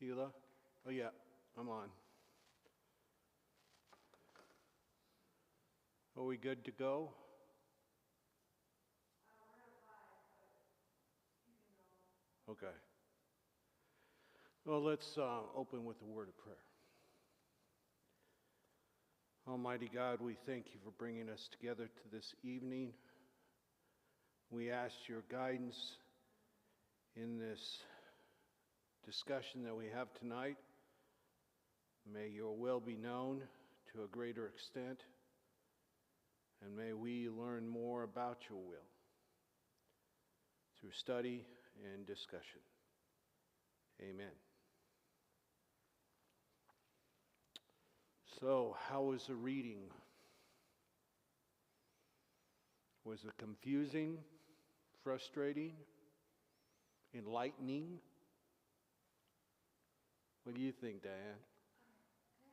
Sheila? Oh yeah, I'm on. Are we good to go? Okay. Well, let's open with a word of prayer. Almighty God, we thank you for bringing us together to this evening. We ask your guidance in this discussion that we have tonight. May your will be known to a greater extent, and may we learn more about your will through study and discussion. Amen. So, how was the reading? Was it confusing, frustrating, enlightening? What do you think, Diane? I have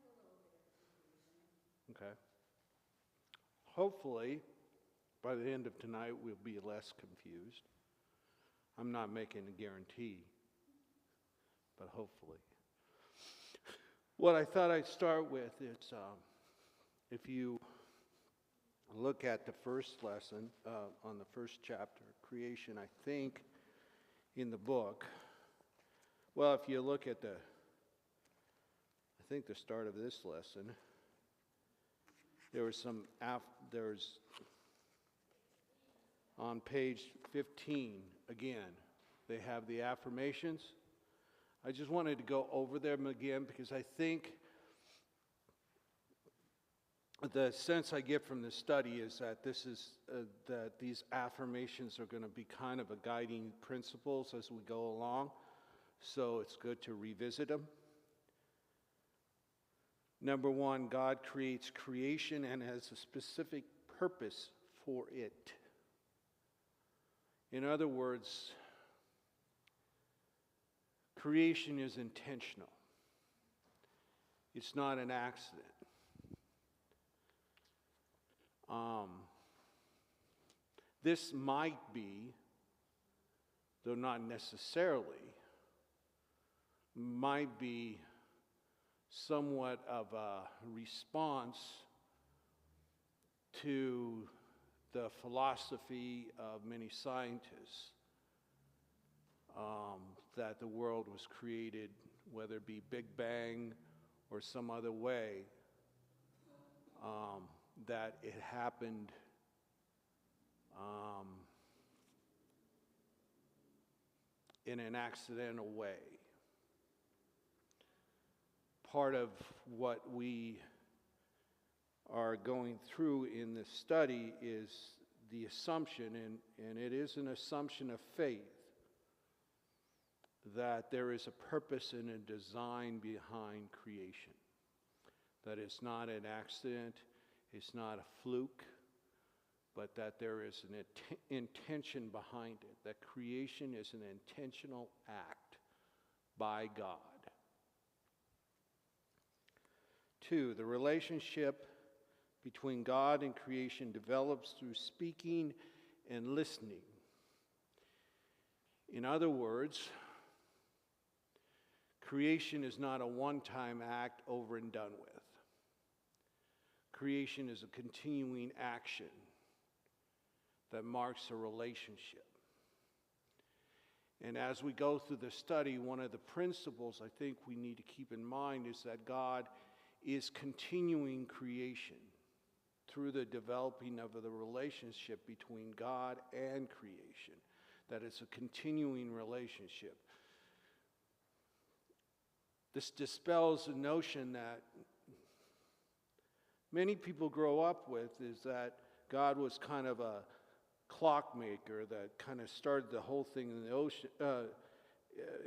a little bit of confusion. Okay. Hopefully, by the end of tonight, we'll be less confused. I'm not making a guarantee, but hopefully. What I thought I'd start with is, if you look at the first lesson on the first chapter, creation, I think in the book, well, if you look at the start of this lesson, there's on page 15, again, they have the affirmations. I just wanted to go over them again because I think the sense I get from this study is that that these affirmations are going to be kind of a guiding principles as we go along. So it's good to revisit them. Number one, God creates creation and has a specific purpose for it. In other words, creation is intentional. It's not an accident. This might be, though not necessarily, might be somewhat of a response to the philosophy of many scientists that the world was created, whether it be Big Bang or some other way, that it happened in an accidental way. Part of what we are going through in this study is the assumption, and it is an assumption of faith, that there is a purpose and a design behind creation. That it's not an accident, it's not a fluke, but that there is an intention behind it, that creation is an intentional act by God. 2, the relationship between God and creation develops through speaking and listening. In other words, creation is not a one-time act over and done with. Creation is a continuing action that marks a relationship. And as we go through the study, one of the principles I think we need to keep in mind is that God is continuing creation through the developing of the relationship between God and creation. That it's a continuing relationship. This dispels the notion that many people grow up with, is that God was kind of a clockmaker that kind of started the whole thing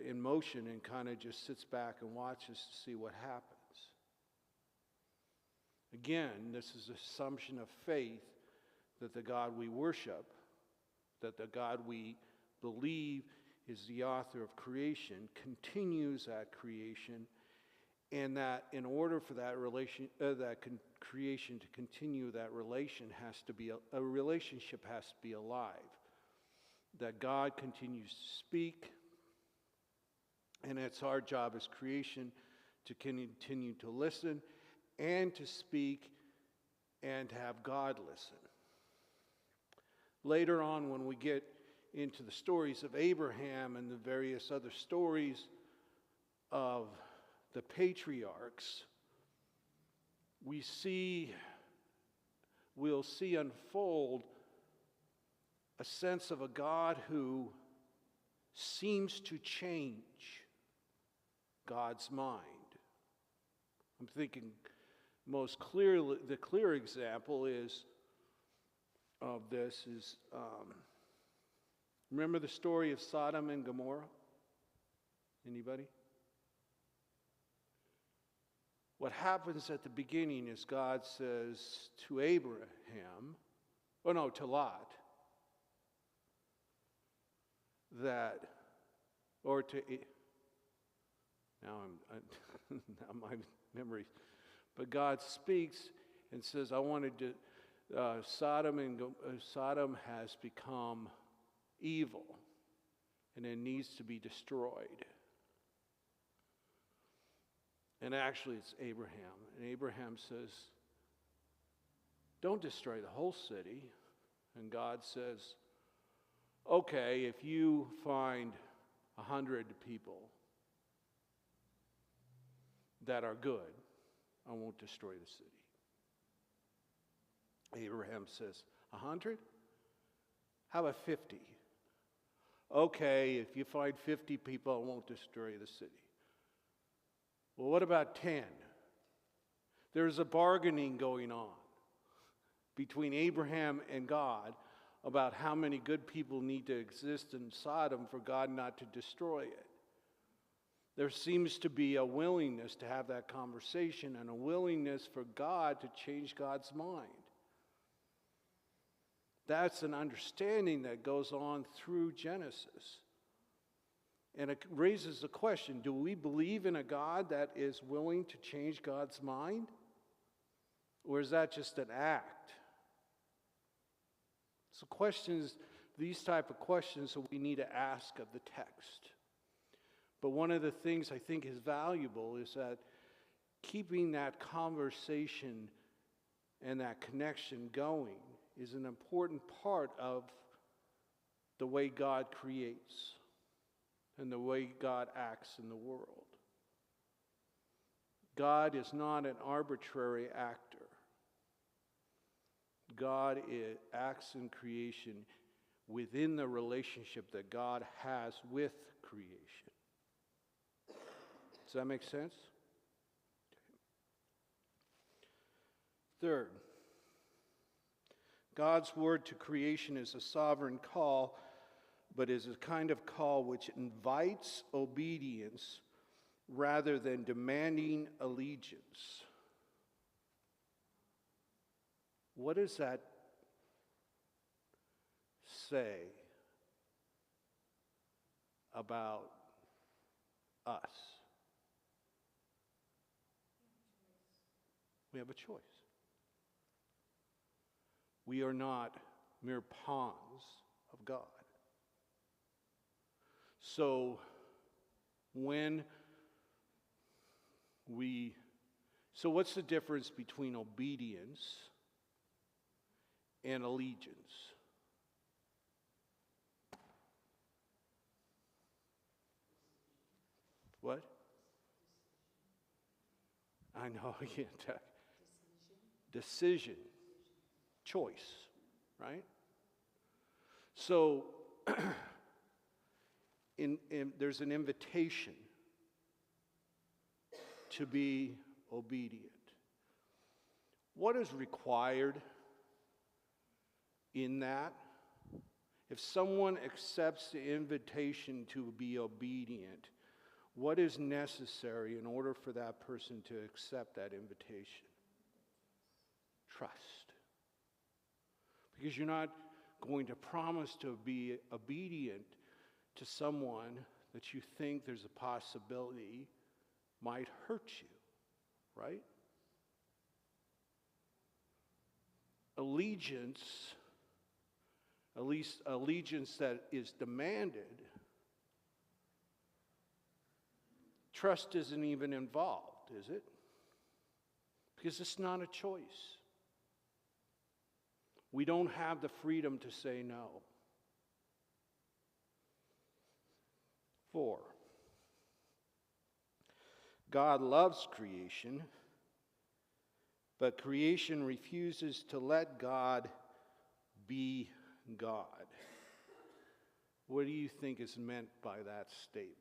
in motion and kind of just sits back and watches to see what happens. Again, this is an assumption of faith that the God we worship, that the God we believe is the author of creation, continues that creation, and that in order for that creation to continue, that relationship has to be alive. That God continues to speak, And it's our job as creation to continue to listen and to speak and to have God listen. Later on, when we get into the stories of Abraham and the various other stories of the patriarchs, we'll see unfold a sense of a God who seems to change God's mind. I'm thinking most clearly, the clear example of this is, remember the story of Sodom and Gomorrah? Anybody? What happens at the beginning is God says to to Lot, now my memory, but God speaks and says, I wanted to, Sodom has become evil and it needs to be destroyed. And actually it's Abraham. And Abraham says, don't destroy the whole city. And God says, okay, if you find 100 people that are good, I won't destroy the city. Abraham says, 100? How about 50? Okay, if you find 50 people, I won't destroy the city. Well, what about 10? There's a bargaining going on between Abraham and God about how many good people need to exist in Sodom for God not to destroy it. There seems to be a willingness to have that conversation and a willingness for God to change God's mind. That's an understanding that goes on through Genesis. And it raises the question, do we believe in a God that is willing to change God's mind? Or is that just an act? So these type of questions that we need to ask of the text. But one of the things I think is valuable is that keeping that conversation and that connection going is an important part of the way God creates and the way God acts in the world. God is not an arbitrary actor. God acts in creation within the relationship that God has with creation. Does that make sense? Third, God's word to creation is a sovereign call, but is a kind of call which invites obedience rather than demanding allegiance. What does that say about us? We have a choice. We are not mere pawns of God. So what's the difference between obedience and allegiance? What? I know, yeah. Decision. Choice, right? So, there's an invitation to be obedient. What is required in that? If someone accepts the invitation to be obedient, what is necessary in order for that person to accept that invitation? Trust. Because you're not going to promise to be obedient to someone that you think there's a possibility might hurt you, right? Allegiance, at least allegiance that is demanded, trust isn't even involved, is it? Because it's not a choice. We don't have the freedom to say no. 4, God loves creation, but creation refuses to let God be God. What do you think is meant by that statement?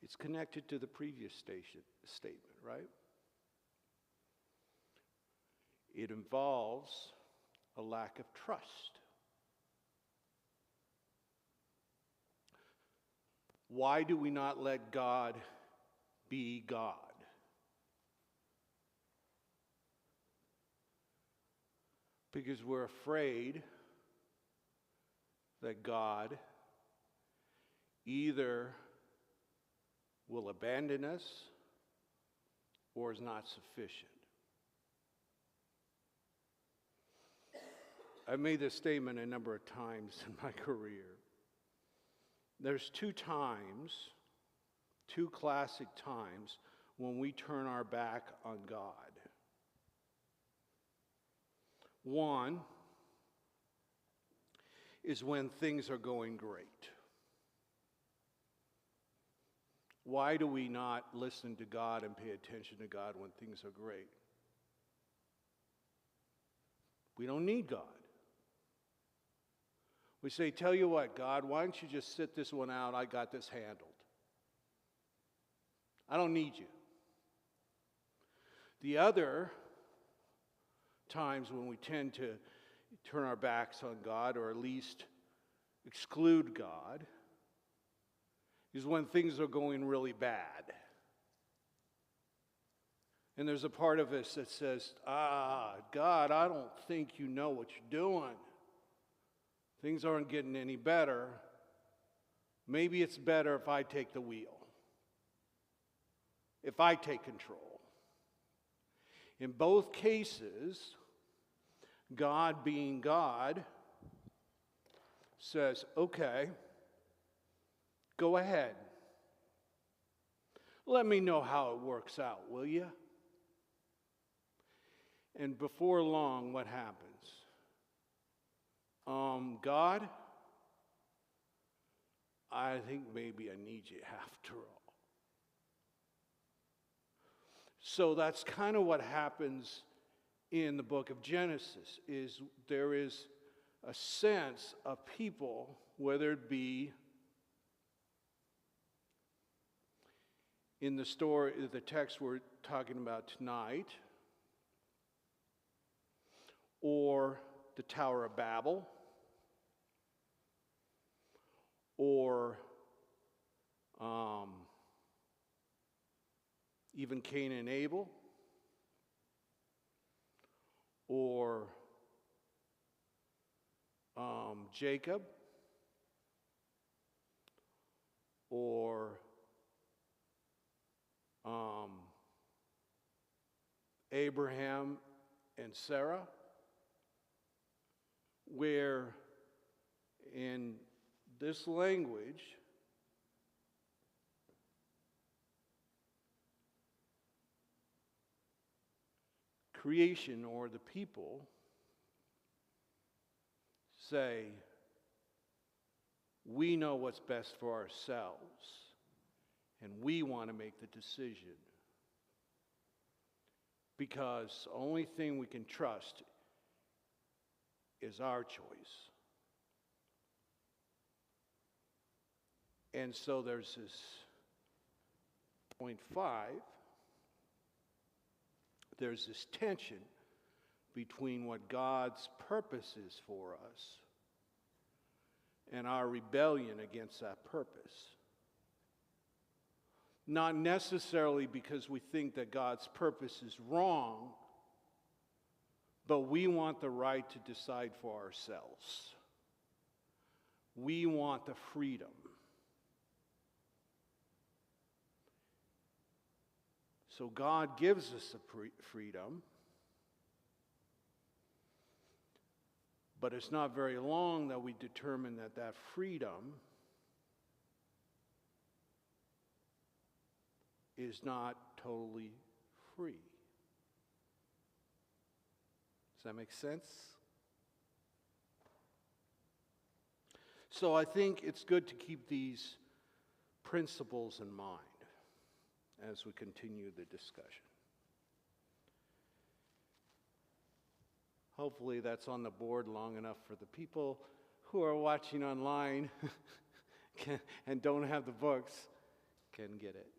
It's connected to the previous statement, right? It involves a lack of trust. Why do we not let God be God? Because we're afraid that God either will abandon us or is not sufficient. I've made this statement a number of times in my career. There's 2 classic times when we turn our back on God. One is when things are going great. Why do we not listen to God and pay attention to God when things are great? We don't need God. We say, tell you what, God, why don't you just sit this one out? I got this handled. I don't need you. The other times when we tend to turn our backs on God, or at least exclude God, is when things are going really bad. And there's a part of us that says, God, I don't think you know what you're doing. Things aren't getting any better. Maybe it's better if I take the wheel, if I take control. In both cases, God being God says, okay, go ahead. Let me know how it works out, will you? And before long, what happens? God, I think maybe I need you after all. So that's kind of what happens in the book of Genesis, is there is a sense of people, whether it be in the story, the text we're talking about tonight, or the Tower of Babel, or even Cain and Abel, or Jacob, or Abraham and Sarah, where in this language, creation or the people say, we know what's best for ourselves, and we want to make the decision. Because the only thing we can trust is our choice. And so there's this point 5, there's this tension between what God's purpose is for us and our rebellion against that purpose. Not necessarily because we think that God's purpose is wrong, but we want the right to decide for ourselves. We want the freedom. So God gives us a freedom, but it's not very long that we determine that that freedom is not totally free. Does that make sense? So I think it's good to keep these principles in mind as we continue the discussion. Hopefully that's on the board long enough for the people who are watching online and don't have the books can get it.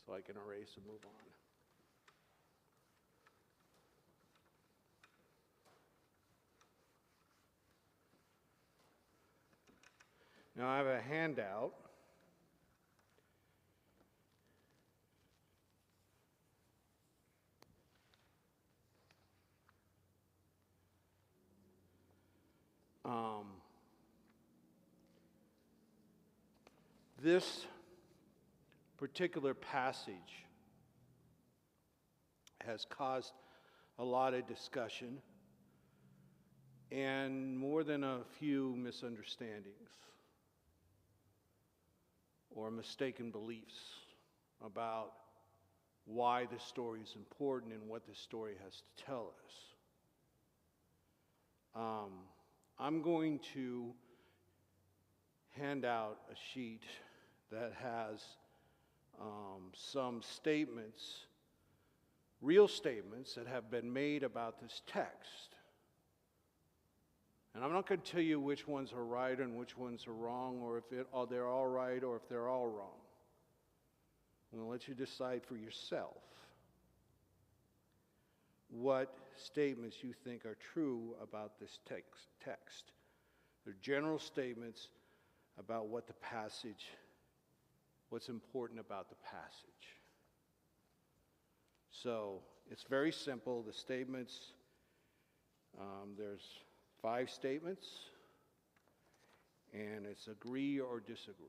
So I can erase and move on. Now I have a handout. This particular passage has caused a lot of discussion and more than a few misunderstandings or mistaken beliefs about why this story is important and what this story has to tell us. I'm going to hand out a sheet that has some statements, real statements that have been made about this text. And I'm not going to tell you which ones are right and which ones are wrong, or if they're all right or if they're all wrong. I'm going to let you decide for yourself what statements you think are true about this text. They're general statements about what the passage, what's important about the passage. So it's very simple. The statements, there's 5 statements, and it's agree or disagree.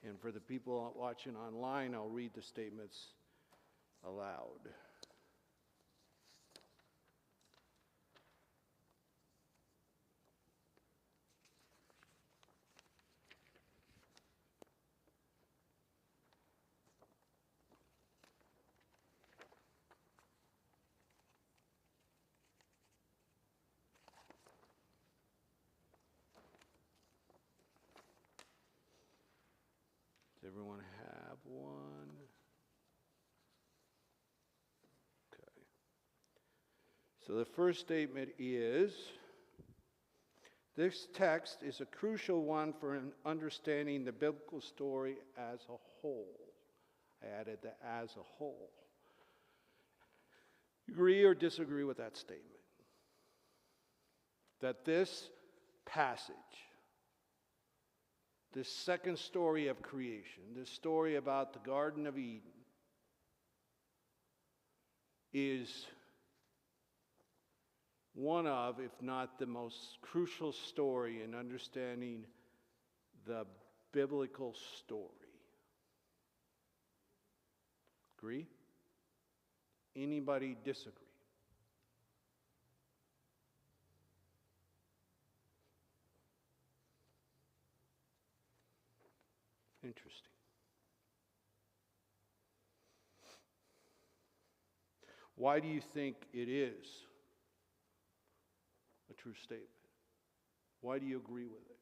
And for the people watching online, I'll read the statements aloud. Does everyone have one? Okay. So the first statement is, this text is a crucial one for understanding the biblical story as a whole. I added the as a whole. Agree or disagree with that statement? That this passage, this second story of creation, this story about the Garden of Eden, is one of, if not the most crucial story in understanding the biblical story. Agree? Anybody disagree? Interesting. Why do you think it is a true statement? Why do you agree with it?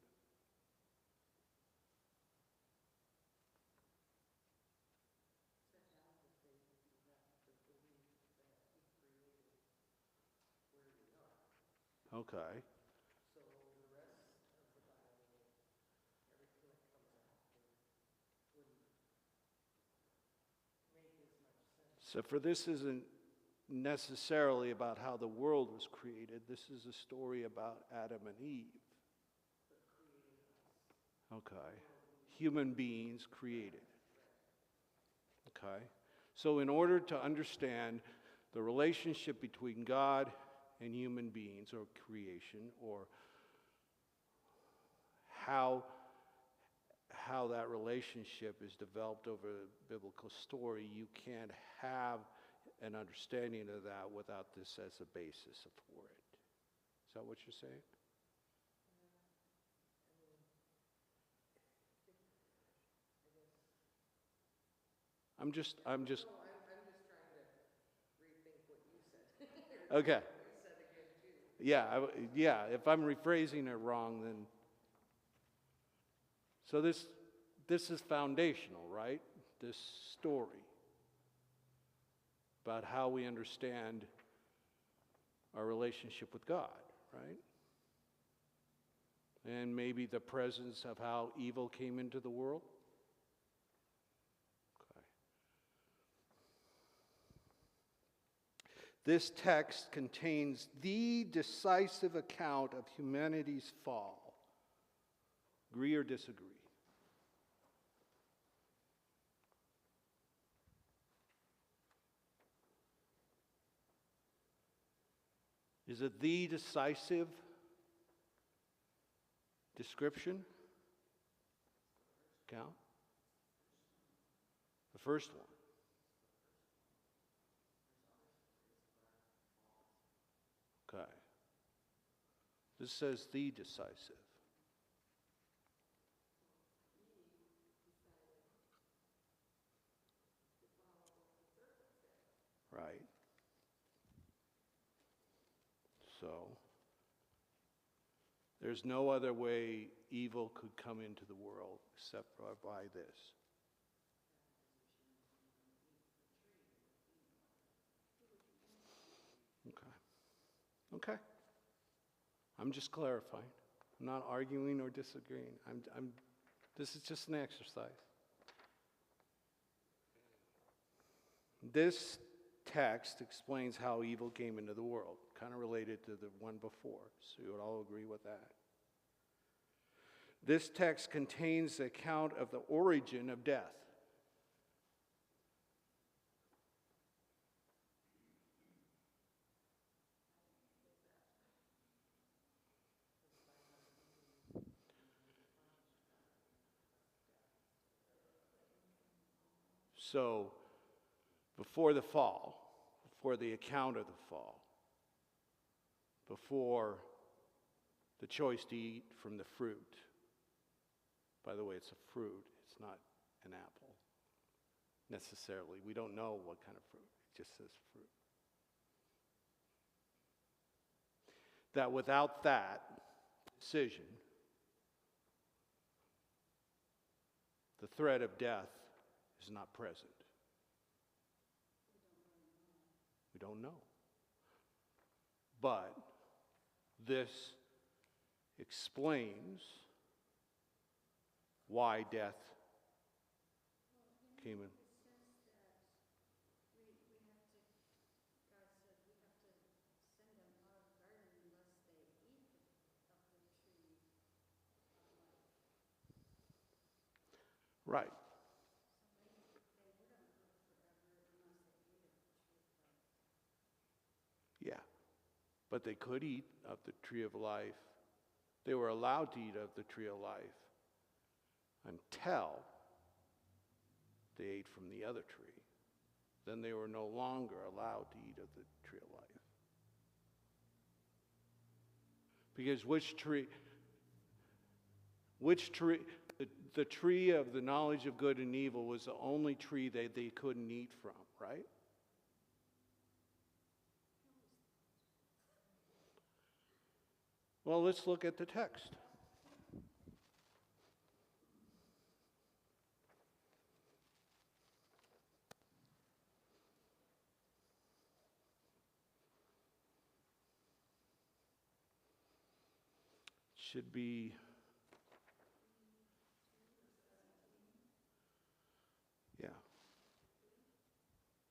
Okay. So the rest of the Bible, everything that comes after, wouldn't make as much sense. So for this isn't necessarily about how the world was created. This is a story about Adam and Eve. Okay. Human beings created. Okay. So in order to understand the relationship between God and human beings, or creation, or how that relationship is developed over a biblical story, you can't have an understanding of that without this as a basis for it. Is that what you're saying? I'm just. No, I'm just trying to rethink what you said. Okay. What you said again, too. Yeah. If I'm rephrasing it wrong, then. So this is foundational, right? This story about how we understand our relationship with God, right? And maybe the presence of how evil came into the world. Okay. This text contains the decisive account of humanity's fall. Agree or disagree? Is it the decisive description? Count? The first one. Okay. This says the decisive. Right. So, there's no other way evil could come into the world except by this. Okay. I'm just clarifying. I'm not arguing or disagreeing. This is just an exercise. This text explains how evil came into the world, kind of related to the one before, so you would all agree with that. This text contains the account of the origin of death. So, before the fall, before the account of the fall, before the choice to eat from the fruit. By the way, it's a fruit, it's not an apple necessarily. We don't know what kind of fruit, it just says fruit. That without that decision, the threat of death is not present. We don't know. But this explains why death came in. It says that we have to, God said we have to send them out of the garden unless they eat of the tree of life. Right. So maybe they wouldn't live forever unless they ate of the tree of life. Yeah. But they could eat of the tree of life. They were allowed to eat of the tree of life until they ate from the other tree. Then they were no longer allowed to eat of the tree of life. Because which tree, the tree of the knowledge of good and evil was the only tree that they couldn't eat from, right? Well, let's look at the text. Should be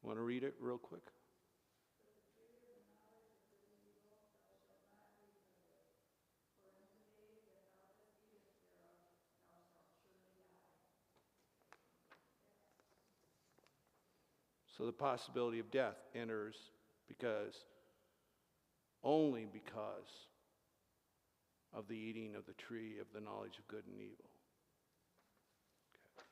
want to read it real quick? So the possibility of death enters only because of the eating of the tree of the knowledge of good and evil. Okay.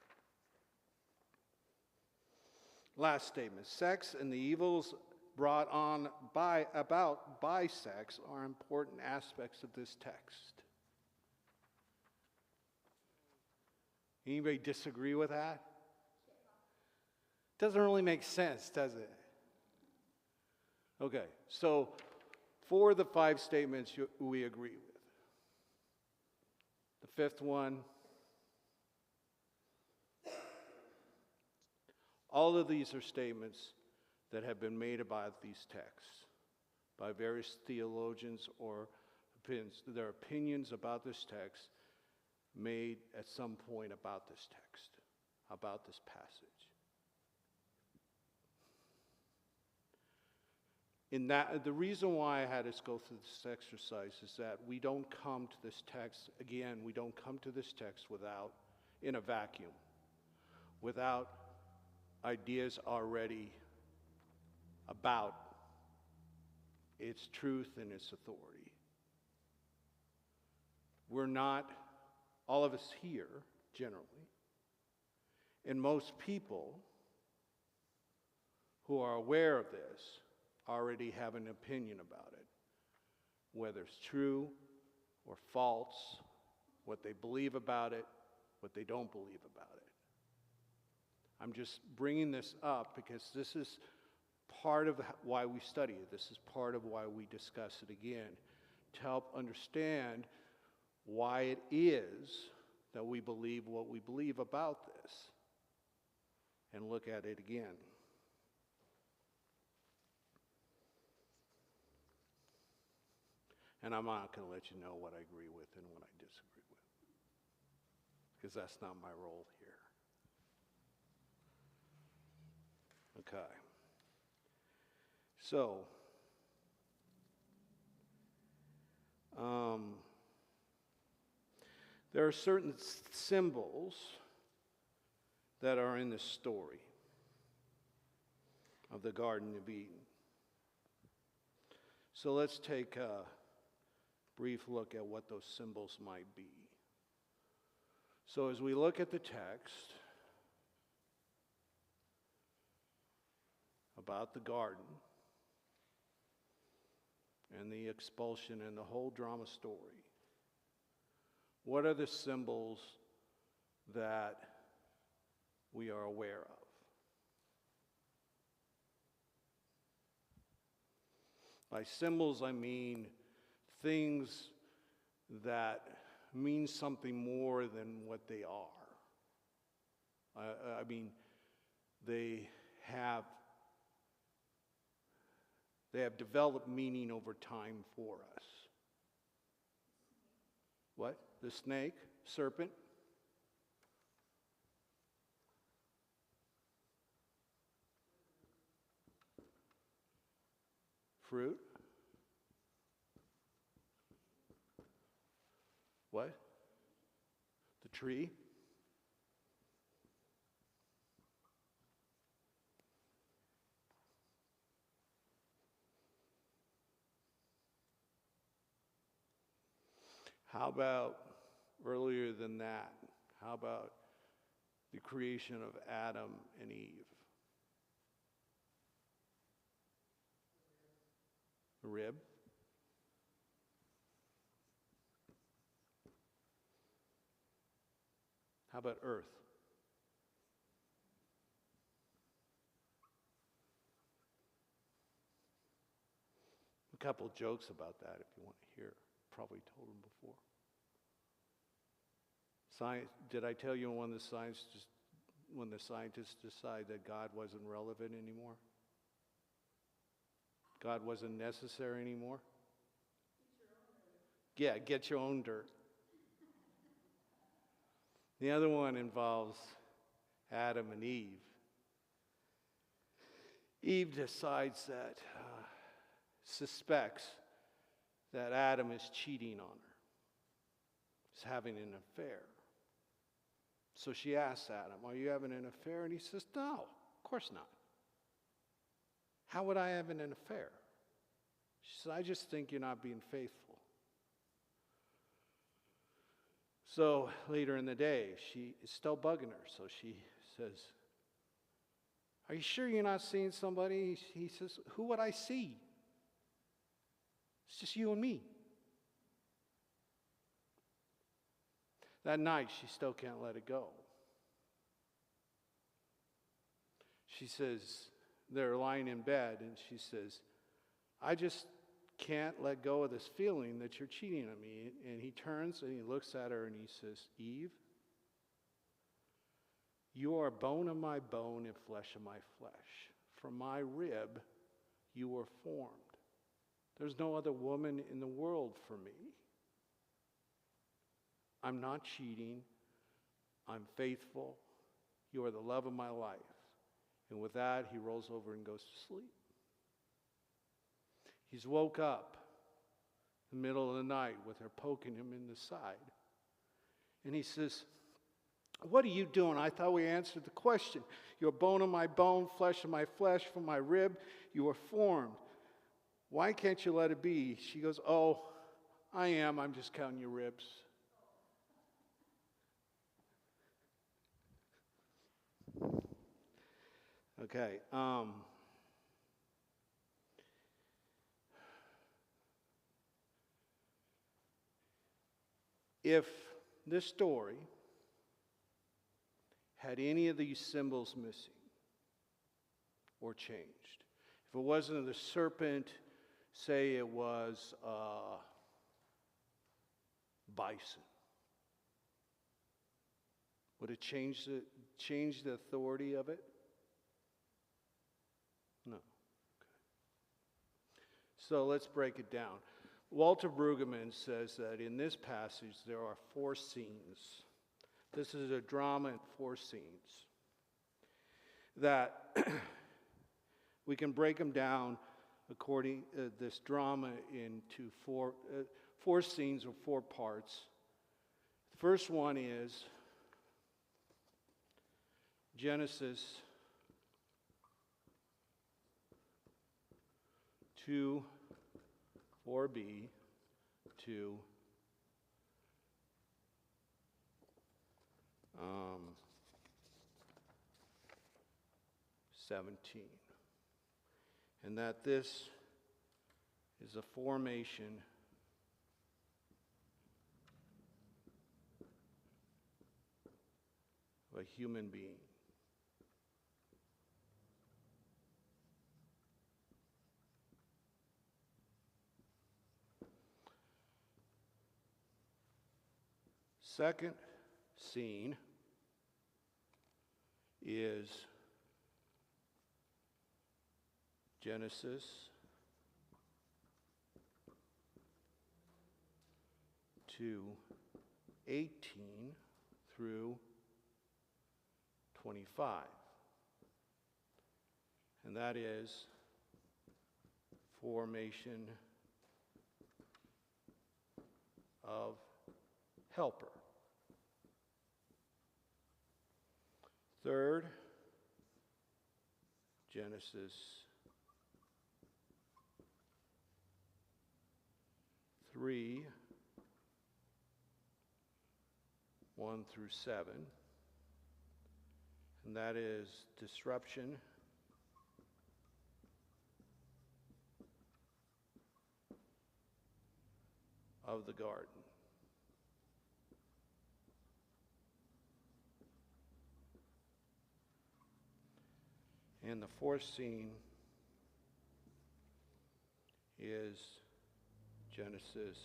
Last statement. Sex and the evils brought on about by sex are important aspects of this text. Anybody disagree with that? Doesn't really make sense, does it? Okay, so 4 of the 5 statements we agree with. The 5th one, all of these are statements that have been made about these texts by various theologians or opinions. There are opinions about this text made at some point about this text, about this passage. In that, the reason why I had us go through this exercise is that we don't come to this text, again, we don't come to this text in a vacuum, without ideas already about its truth and its authority. We're not, all of us here, generally, and most people who are aware of this already have an opinion about it, whether it's true or false, what they believe about it, what they don't believe about it. I'm just bringing this up because this is part of why we study it. This is part of why we discuss it again, to help understand why it is that we believe what we believe about this, and look at it again. And I'm not going to let you know what I agree with and what I disagree with, because that's not my role here. Okay. So, there are certain symbols that are in the story of the Garden of Eden. So let's take a brief look at what those symbols might be. So as we look at the text about the garden and the expulsion and the whole drama story, what are the symbols that we are aware of? By symbols, I mean things that mean something more than what they are. I mean, they have developed meaning over time for us. What? The snake, serpent. Fruit. What? The tree. How about earlier than that? How about the creation of Adam and Eve? The rib. How about earth? A couple jokes about that if you want to hear. Probably told them before. Did I tell you when the scientists decided that God wasn't relevant anymore? God wasn't necessary anymore? Yeah, get your own dirt. The other one involves Adam and Eve. Eve decides that, suspects that Adam is cheating on her, is having an affair. So she asks Adam, "Are you having an affair?" And he says, "No, of course not. How would I have an affair?" She said, "I just think you're not being faithful." So later in the day, she is still bugging her. So she says, "Are you sure you're not seeing somebody?" He says, "Who would I see? It's just you and me." That night, she still can't let it go. She says, they're lying in bed, and she says, "I just can't let go of this feeling that you're cheating on me." And he turns and he looks at her and he says, "Eve, you are bone of my bone and flesh of my flesh. From my rib you were formed. There's no other woman in the world for me. I'm not cheating. I'm faithful. You are the love of my life." And with that, he rolls over and goes to sleep. He's woke up in the middle of the night with her poking him in the side. And he says, "What are you doing? I thought we answered the question. You're bone of my bone, flesh of my flesh, from my rib you were formed. Why can't you let it be?" She goes, "Oh, I am. I'm just counting your ribs." Okay. If this story had any of these symbols missing or changed, if it wasn't the serpent, say it was bison, would it change the authority of it? No. Okay. So let's break it down. Walter Brueggemann says that in this passage there are 4 scenes. This is a drama in 4 scenes. That we can break them down according this drama into 4 scenes or 4 parts. The first one is Genesis 2, 4b to 17. And that this is a formation of a human being. Second scene is Genesis 2:18 through 25. And that is formation of helper. Third, Genesis 3, 1 through 7, and that is disruption of the garden. And the fourth scene is Genesis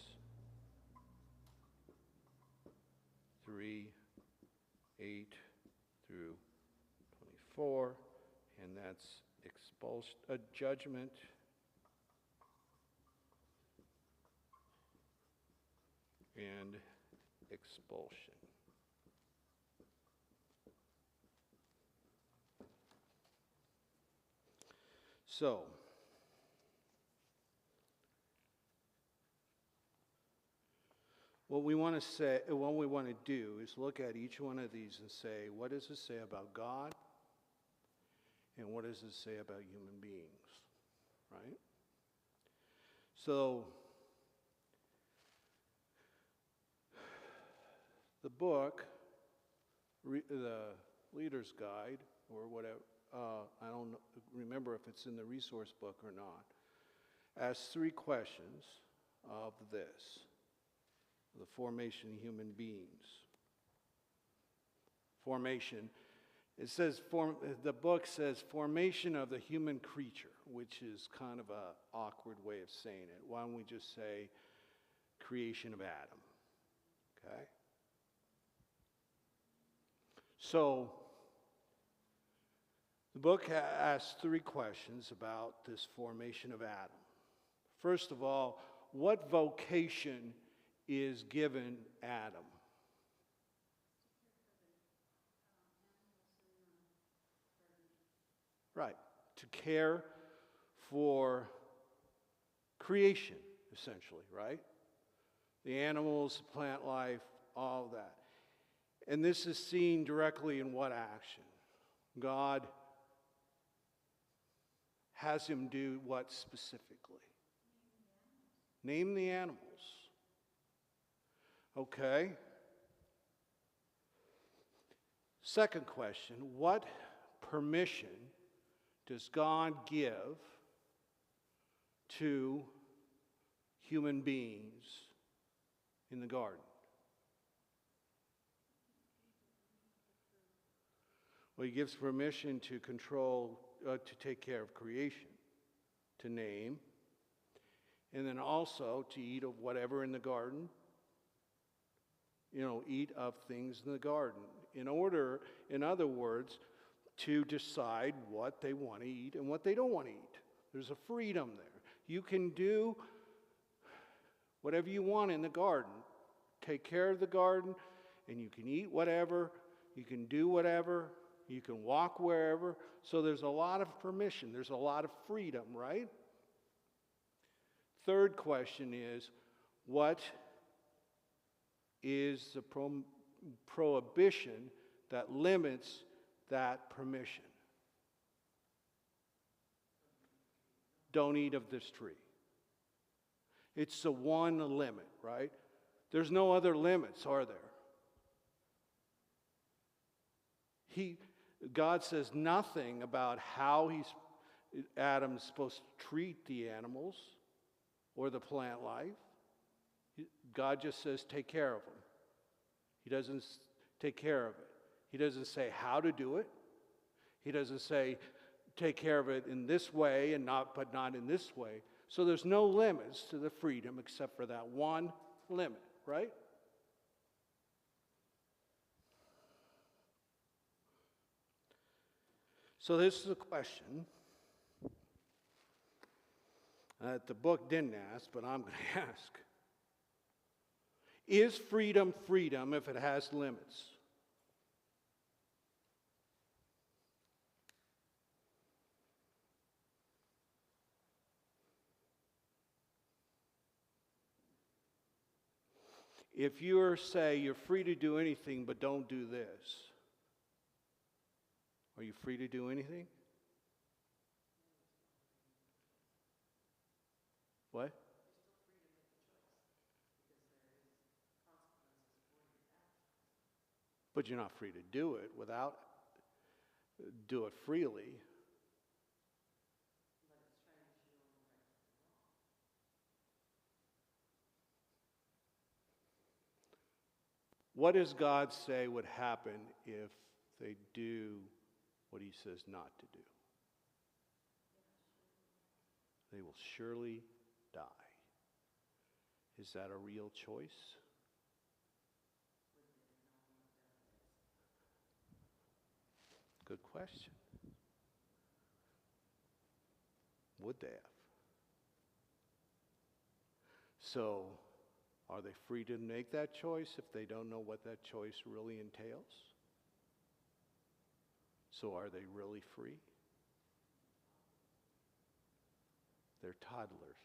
3, 8 through 24, and that's judgment and expulsion. So, what we want to do is look at each one of these and say, what does it say about God? And what does it say about human beings? Right? So, The book, the Leader's Guide, or whatever, I don't remember if it's in the resource book or not, asks 3 questions of this, the formation of human beings. Formation, it says, the book says formation of the human creature, which is kind of an awkward way of saying it. Why don't we just say creation of Adam, okay? So, the book asks 3 questions about this formation of Adam. First of all, what vocation is given Adam? Right, to care for creation, essentially, right? The animals, the plant life, all of that. And this is seen directly in what action? God has him do what specifically? Name the animals. Okay. Second question, what permission does God give to human beings in the garden? Well, he gives permission to control, to take care of creation, to name, and then also to eat of whatever in the garden. Eat of things in the garden. In other words, to decide what they want to eat and what they don't want to eat. There's a freedom there. You can do whatever you want in the garden. Take care of the garden, and you can eat whatever, you can do whatever, you can walk wherever. So there's a lot of permission. There's a lot of freedom, right? Third question is, what is the prohibition that limits that permission? Don't eat of this tree. It's the one limit, right? There's no other limits, are there? God says nothing about how Adam's supposed to treat the animals or the plant life. God just says take care of them. He doesn't take care of it. He doesn't say how to do it. He doesn't say take care of it in this way but not in this way. So there's no limits to the freedom except for that one limit, right? So this is a question that the book didn't ask, but I'm going to ask. Is freedom freedom if it has limits? If say you're free to do anything but don't do this, are you free to do anything? What? But you're not free to do it do it freely. What does God say would happen if they do what he says not to do? They will surely die. Is that a real choice? Good question. Would they have? So, are they free to make that choice if they don't know what that choice really entails? So are they really free? They're toddlers.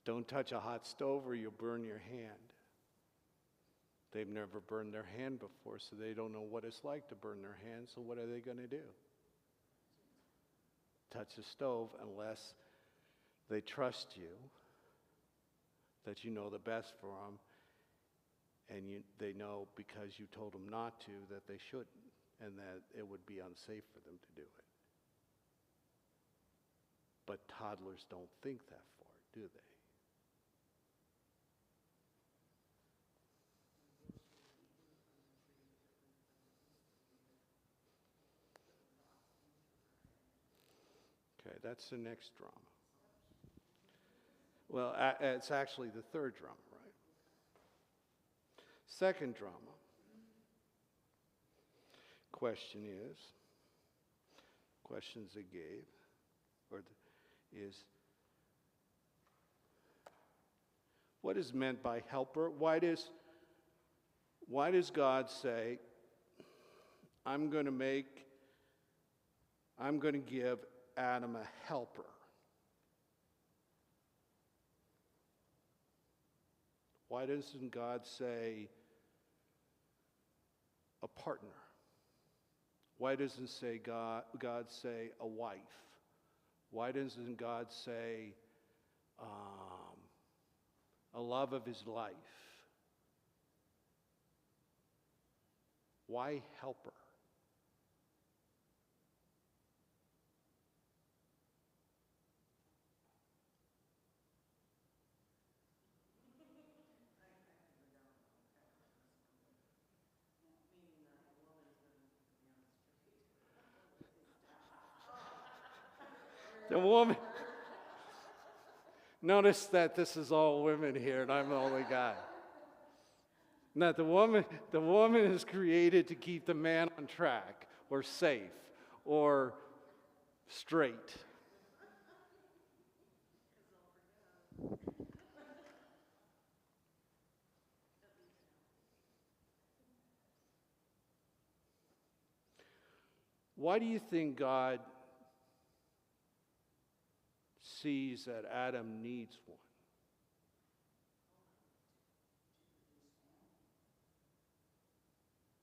Don't touch a hot stove or you'll burn your hand. They've never burned their hand before, so they don't know what it's like to burn their hand, so what are they going to do? touch the stove unless they trust you, that you know the best for them, and they know because you told them not to that they shouldn't, and that it would be unsafe for them to do it. But toddlers don't think that far, do they? Okay, that's the next drama. Well, it's actually the third drama, right? Second drama. Questions they gave, is, what is meant by helper? Why does God say, I'm going to give Adam a helper? Why doesn't God say a partner? Why doesn't God say a wife? Why doesn't God say a love of his life? Why helper? The woman. Notice that this is all women here, and I'm the only guy. Now, the woman is created to keep the man on track, or safe, or straight. Why do you think God sees that Adam needs one?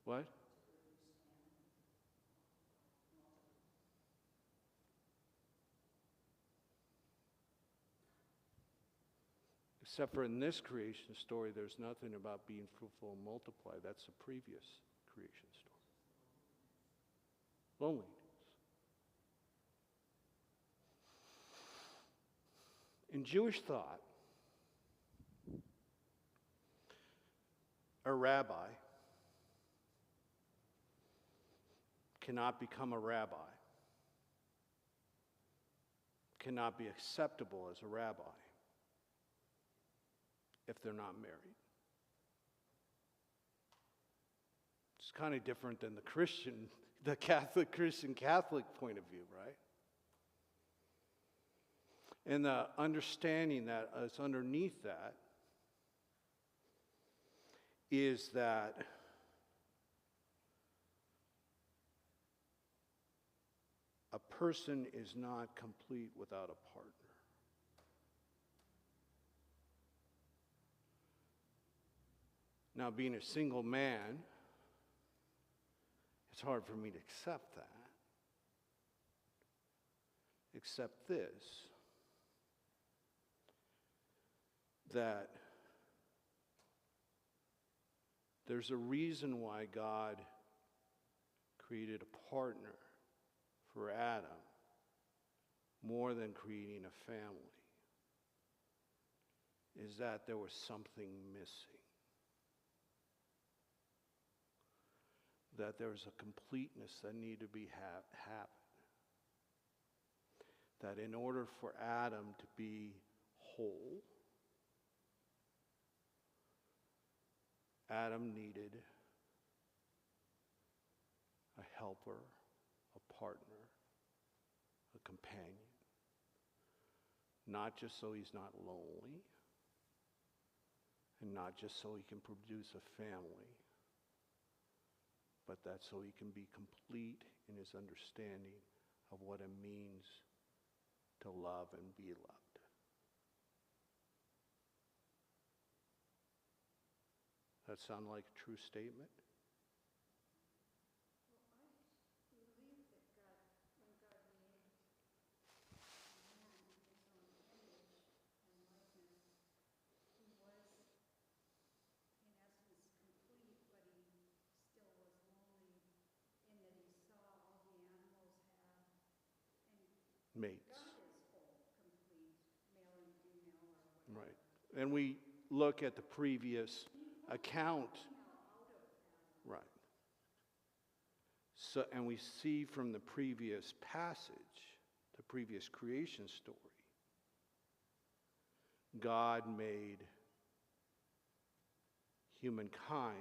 What? Except for in this creation story, there's nothing about being fruitful and multiply. That's the previous creation story. Loneliness. In Jewish thought, a rabbi cannot become a rabbi, cannot be acceptable as a rabbi if they're not married. It's kind of different than the Christian Catholic point of view, right? And the understanding that is underneath that is that a person is not complete without a partner. Now, being a single man, it's hard for me to accept that. Except this, that there's a reason why God created a partner for Adam more than creating a family, is that there was something missing. That there was a completeness that needed to be happen. That in order for Adam to be whole, Adam needed a helper, a partner, a companion. Not just so he's not lonely, and not just so he can produce a family, but that so he can be complete in his understanding of what it means to love and be loved. That sound like a true statement? Well, I believe that God, when God made mates. God is whole, complete, male and female or whatever. Right. And we look at the previous account. Female out of Adam. Right. So, and we see from the previous passage, the previous creation story, God made humankind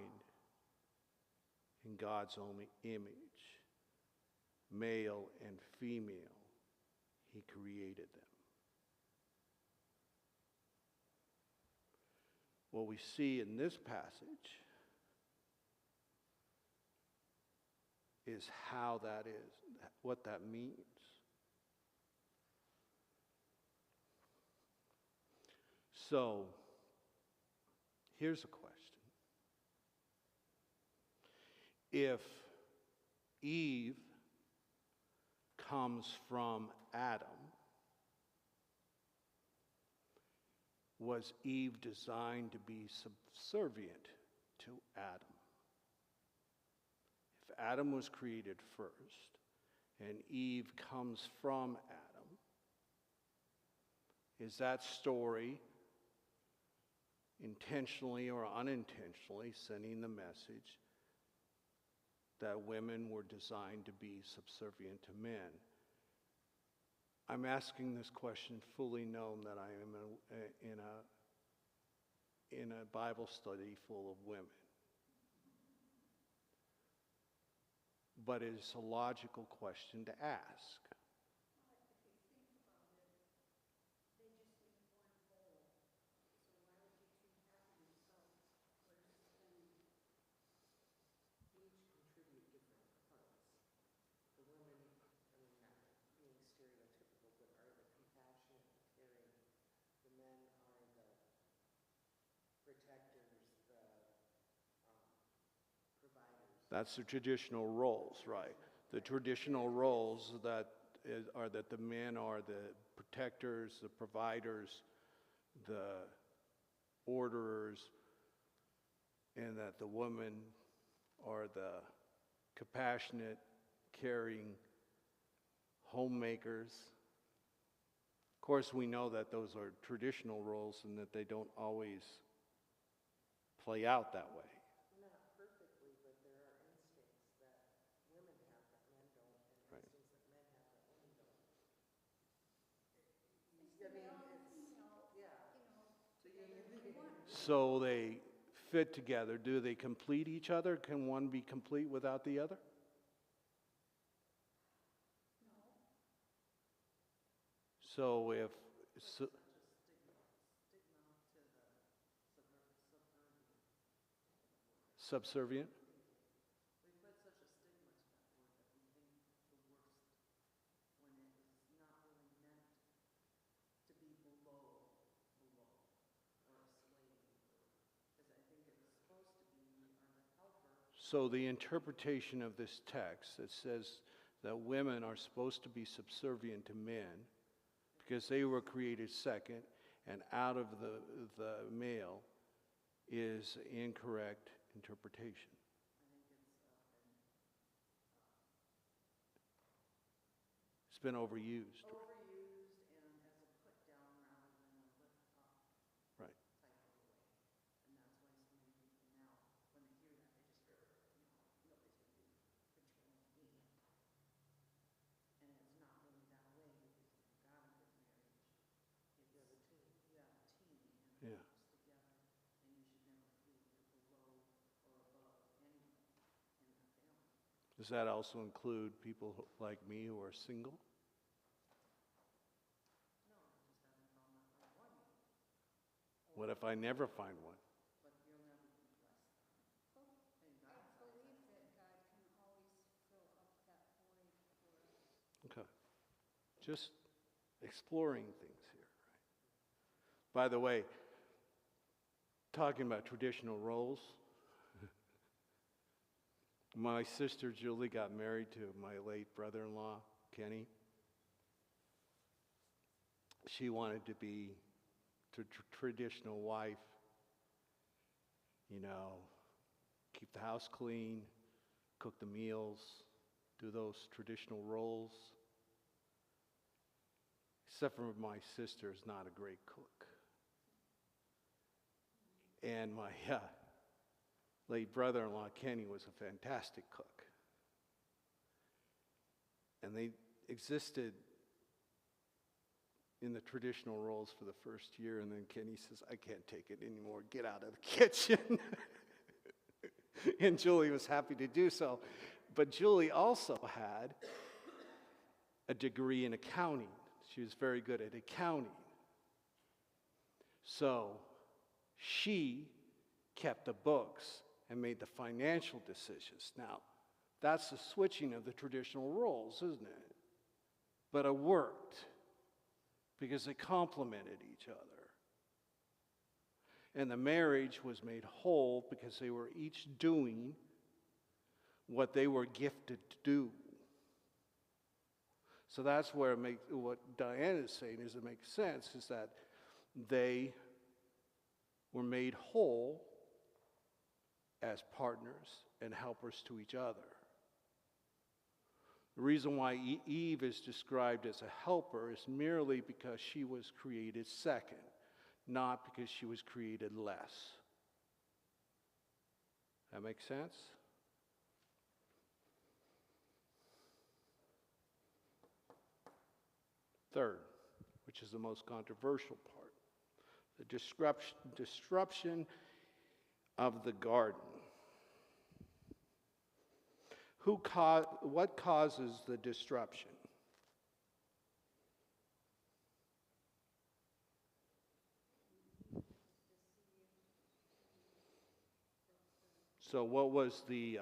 in God's own image, male and female. He created them. What we see in this passage is how that is, what that means. So, here's a question. If Eve comes from Adam, was Eve designed to be subservient to Adam? If Adam was created first and Eve comes from Adam, is that story intentionally or unintentionally sending the message that women were designed to be subservient to men? I'm asking this question fully known that I am in a Bible study full of women. But it is a logical question to ask. That's the traditional roles, right? The traditional roles are that the men are the protectors, the providers, the orderers, and that the women are the compassionate, caring homemakers. Of course, we know that those are traditional roles and that they don't always play out that way. So they fit together. Do they complete each other? Can one be complete without the other? So if subservient? So the interpretation of this text that says that women are supposed to be subservient to men because they were created second and out of the male is incorrect interpretation. It's been overused. Right. Yeah. Does that also include people like me who are single? What if I never find one? I believe that God can always fill up that void for us. Okay. Just exploring things here. Right? By the way, talking about traditional roles, my sister Julie got married to my late brother-in-law, Kenny. She wanted to be the traditional wife, keep the house clean, cook the meals, do those traditional roles. except for my sister is not a great cook. And my late brother-in-law, Kenny, was a fantastic cook. And they existed in the traditional roles for the first year, and then Kenny says, I can't take it anymore, get out of the kitchen. And Julie was happy to do so. But Julie also had a degree in accounting. She was very good at accounting. So she kept the books and made the financial decisions. Now, that's the switching of the traditional roles, isn't it? But it worked because they complemented each other. And the marriage was made whole because they were each doing what they were gifted to do. So that's where what Diane is saying is it makes sense, is that they were made whole as partners and helpers to each other. The reason why Eve is described as a helper is merely because she was created second, not because she was created less. That makes sense? Third, which is the most controversial part, the disruption of the garden. What causes the disruption? So what was the,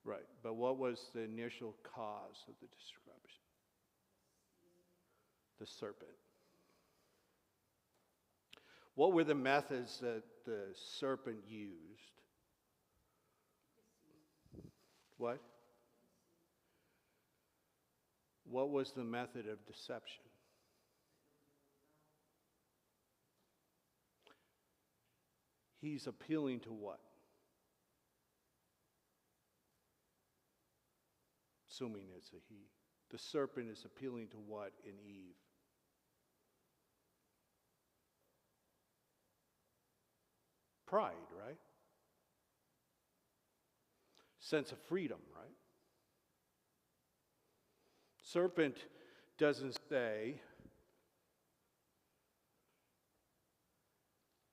right, but what was the initial cause of the disruption? The serpent. What were the methods that the serpent used? What? What was the method of deception? He's appealing to what? Assuming it's a he. The serpent is appealing to what in Eve? Pride, right? Sense of freedom, right? Serpent doesn't say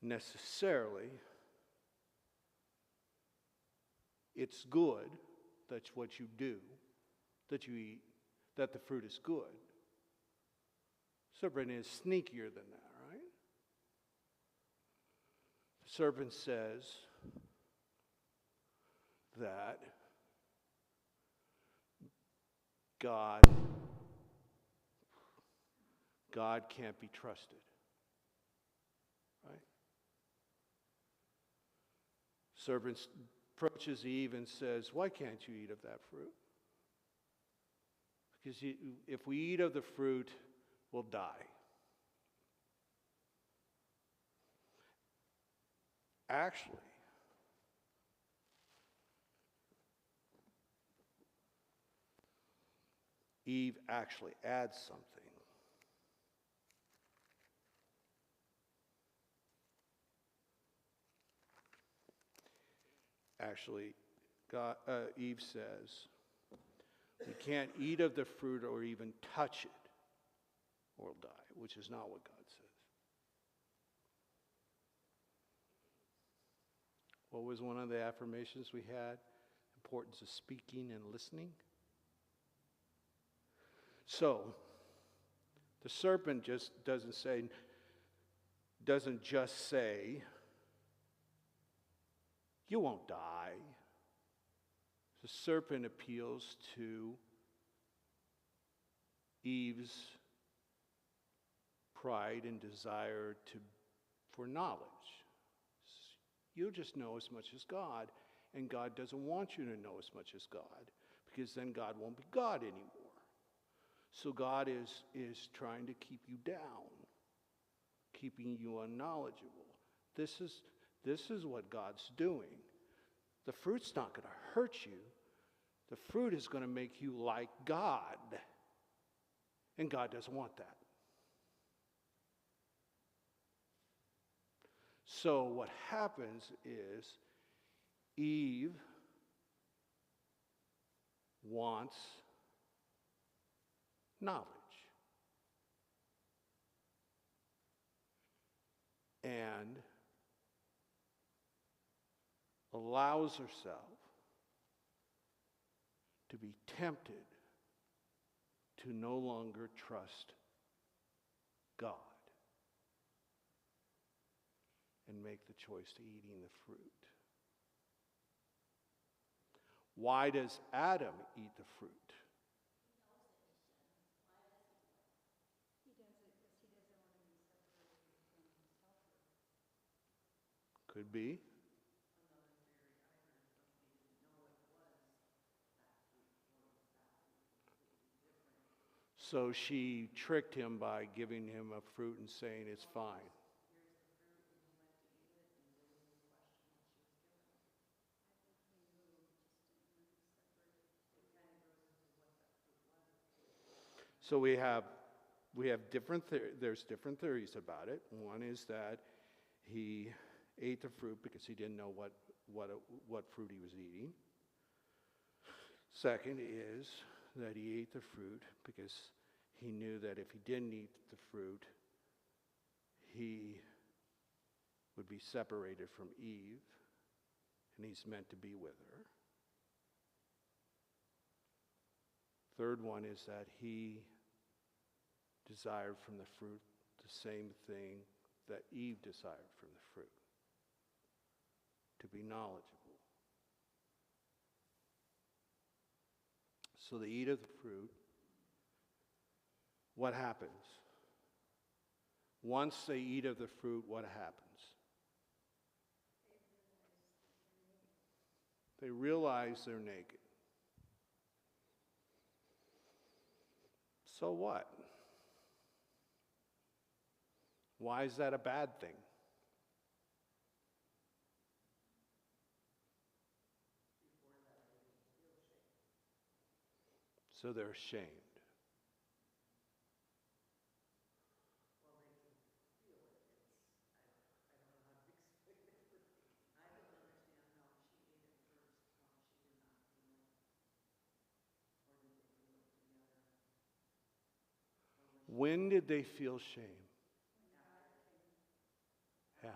necessarily it's good, that's what you do, that you eat, that the fruit is good. Serpent is sneakier than that, right? The serpent says that God can't be trusted, right? Serpent approaches Eve and says, why can't you eat of that fruit? Because if we eat of the fruit, we'll die. Actually, Eve actually adds something. Actually, Eve says, we can't eat of the fruit or even touch it or we'll die, which is not what God says. What was one of the affirmations we had? Importance of speaking and listening. So, the serpent just doesn't just say, you won't die. The serpent appeals to Eve's pride and desire for knowledge. You just know as much as God, and God doesn't want you to know as much as God, because then God won't be God anymore. So God is trying to keep you down, keeping you unknowledgeable. This is what God's doing. The fruit's not going to hurt you. The fruit is going to make you like God. And God doesn't want that. So what happens is Eve wants knowledge. And allows herself to be tempted to no longer trust God and make the choice to eating the fruit. Why does Adam eat the fruit? He does it because he doesn't want to be separated from his helper. Could be. So she tricked him by giving him a fruit and saying it's fine. So we have there's different theories about it. One is that he ate the fruit because he didn't know what fruit he was eating. Second is that he ate the fruit because he knew that if he didn't eat the fruit, he would be separated from Eve, and he's meant to be with her. Third one is that he desired from the fruit the same thing that Eve desired from the fruit, to be knowledgeable. So they eat of the fruit. What happens? Once they eat of the fruit, what happens? They realize they're naked. So what? Why is that a bad thing? So they're ashamed. When did they feel shame? Yeah.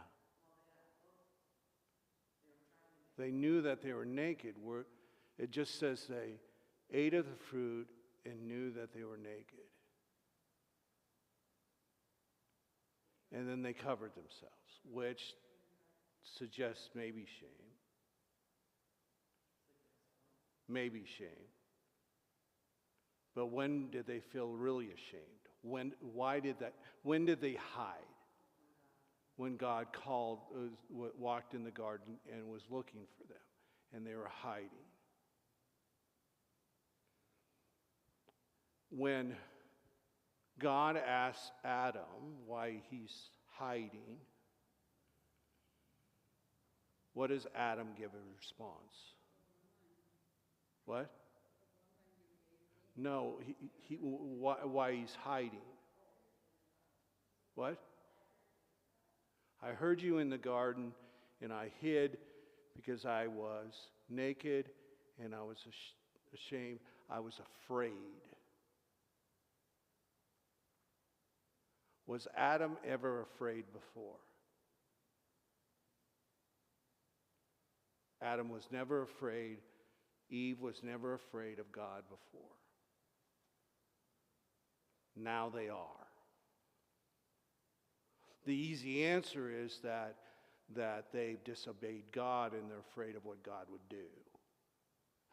They knew that they were naked. It just says they ate of the fruit and knew that they were naked. And then they covered themselves, which suggests maybe shame. Maybe shame. But when did they feel really ashamed? When did they hide? When God walked in the garden and was looking for them, and they were hiding. When God asks Adam why he's hiding, what does Adam give a response? What? No, why he's hiding. What? I heard you in the garden, and I hid because I was naked, and I was ashamed. I was afraid. Was Adam ever afraid before? Adam was never afraid. Eve was never afraid of God before. Now they are. The easy answer is that they've disobeyed God and they're afraid of what God would do.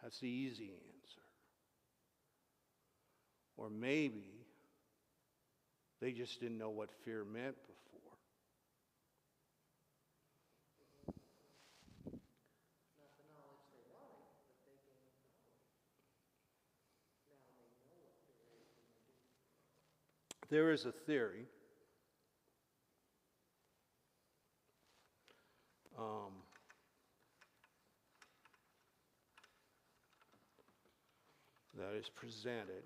That's the easy answer. Or maybe they just didn't know what fear meant before. Not the knowledge they wanted, but they gained knowledge. Now they know what fear is and they do. There is a theory that is presented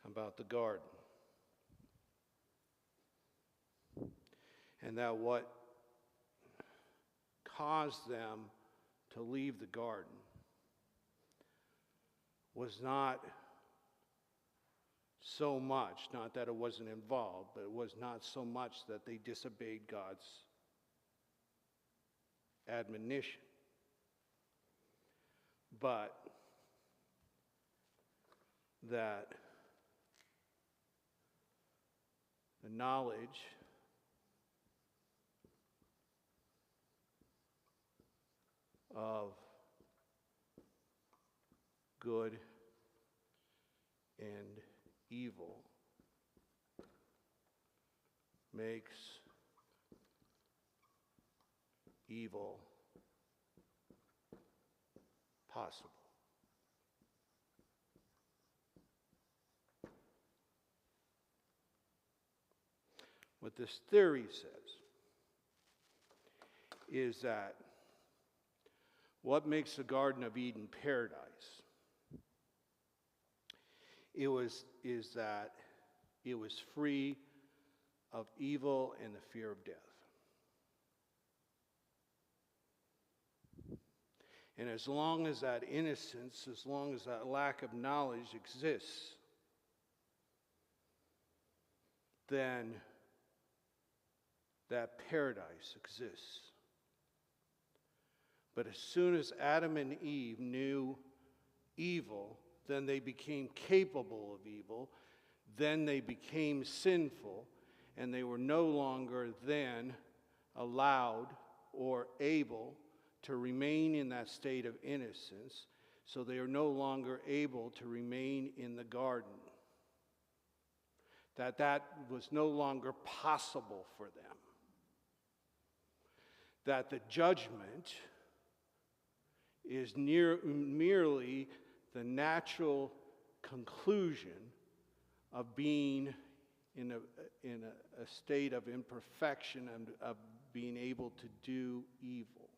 about the garden. And that what caused them to leave the garden was not so much, not that it wasn't involved, but it was not so much that they disobeyed God's admonition, but that the knowledge of good and evil makes evil possible. What this theory says is that what makes the Garden of Eden paradise is that it was free of evil and the fear of death. And as long as that innocence, as long as that lack of knowledge exists, then that paradise exists. But as soon as Adam and Eve knew evil, then they became capable of evil, then they became sinful, and they were no longer then allowed or able to remain in that state of innocence, so they are no longer able to remain in the garden. That was no longer possible for them. That the judgment is merely the natural conclusion of being in a state of imperfection and of being able to do evil.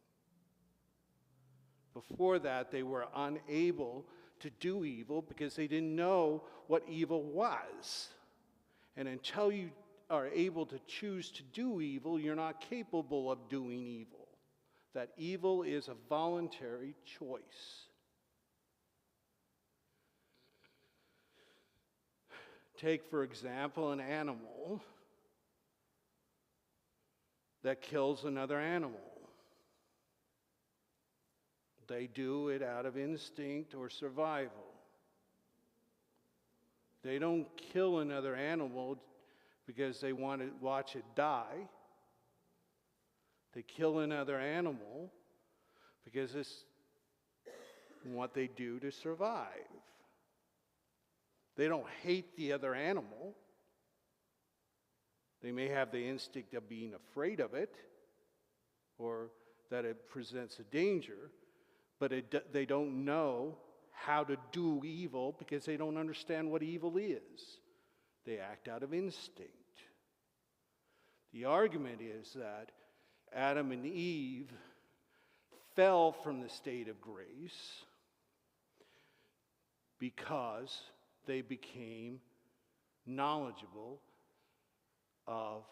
Before that, they were unable to do evil because they didn't know what evil was. And until you are able to choose to do evil, you're not capable of doing evil. That evil is a voluntary choice. Take, for example, an animal that kills another animal. They do it out of instinct or survival. They don't kill another animal because they want to watch it die. They kill another animal because it's what they do to survive. They don't hate the other animal. They may have the instinct of being afraid of it or that it presents a danger, but they don't know how to do evil because they don't understand what evil is. They act out of instinct. The argument is that Adam and Eve fell from the state of grace because they became knowledgeable of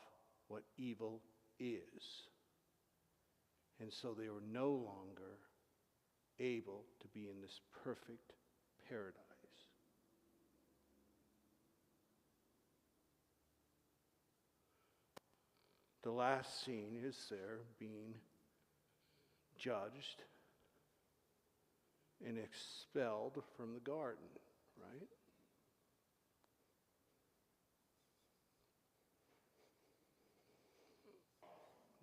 what evil is. And so they were no longer able to be in this perfect paradise. The last scene is there being judged and expelled from the garden, right?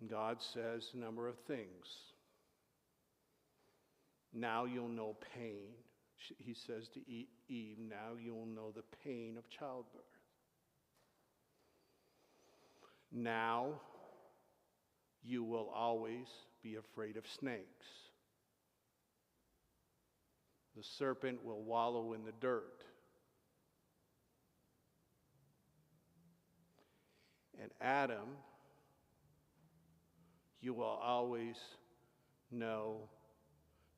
God says a number of things. Now you'll know pain. He says to Eve, now you'll know the pain of childbirth. Now you will always be afraid of snakes. The serpent will wallow in the dirt. And Adam, you will always know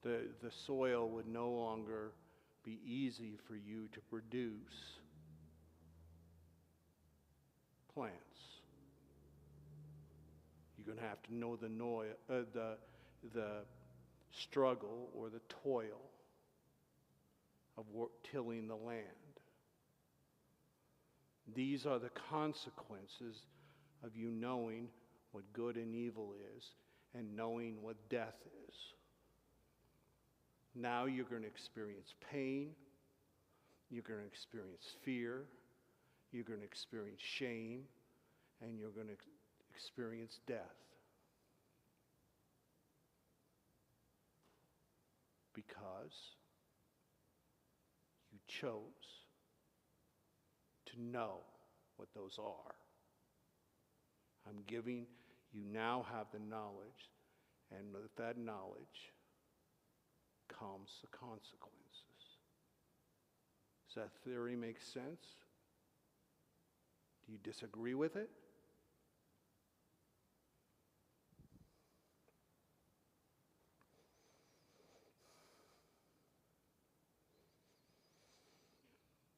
the soil would no longer be easy for you to produce plants. You're going to have to know the struggle or the toil of tilling the land. These are the consequences of you knowing what good and evil is and knowing what death is. Now you're going to experience pain. You're going to experience fear. You're going to experience shame. And you're going to experience death. Because you chose to know what those are. I'm giving, you now have the knowledge, and with that knowledge comes the consequences. Does that theory make sense? Do you disagree with it?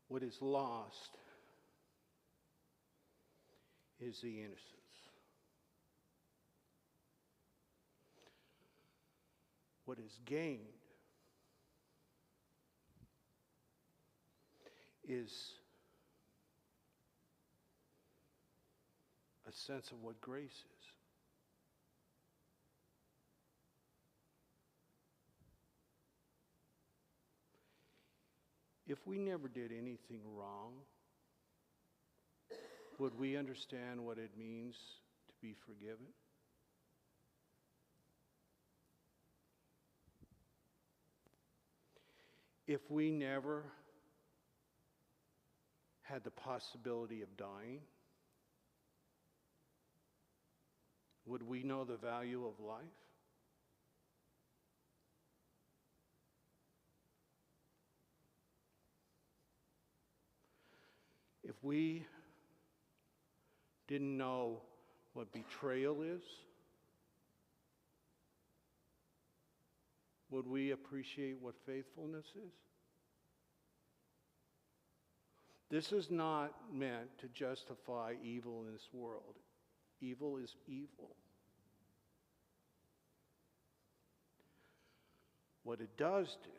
What is lost is the innocence. What is gained is a sense of what grace is. If we never did anything wrong, would we understand what it means to be forgiven? If we never had the possibility of dying, would we know the value of life? If we didn't know what betrayal is, would we appreciate what faithfulness is? This is not meant to justify evil in this world. Evil is evil. What it does do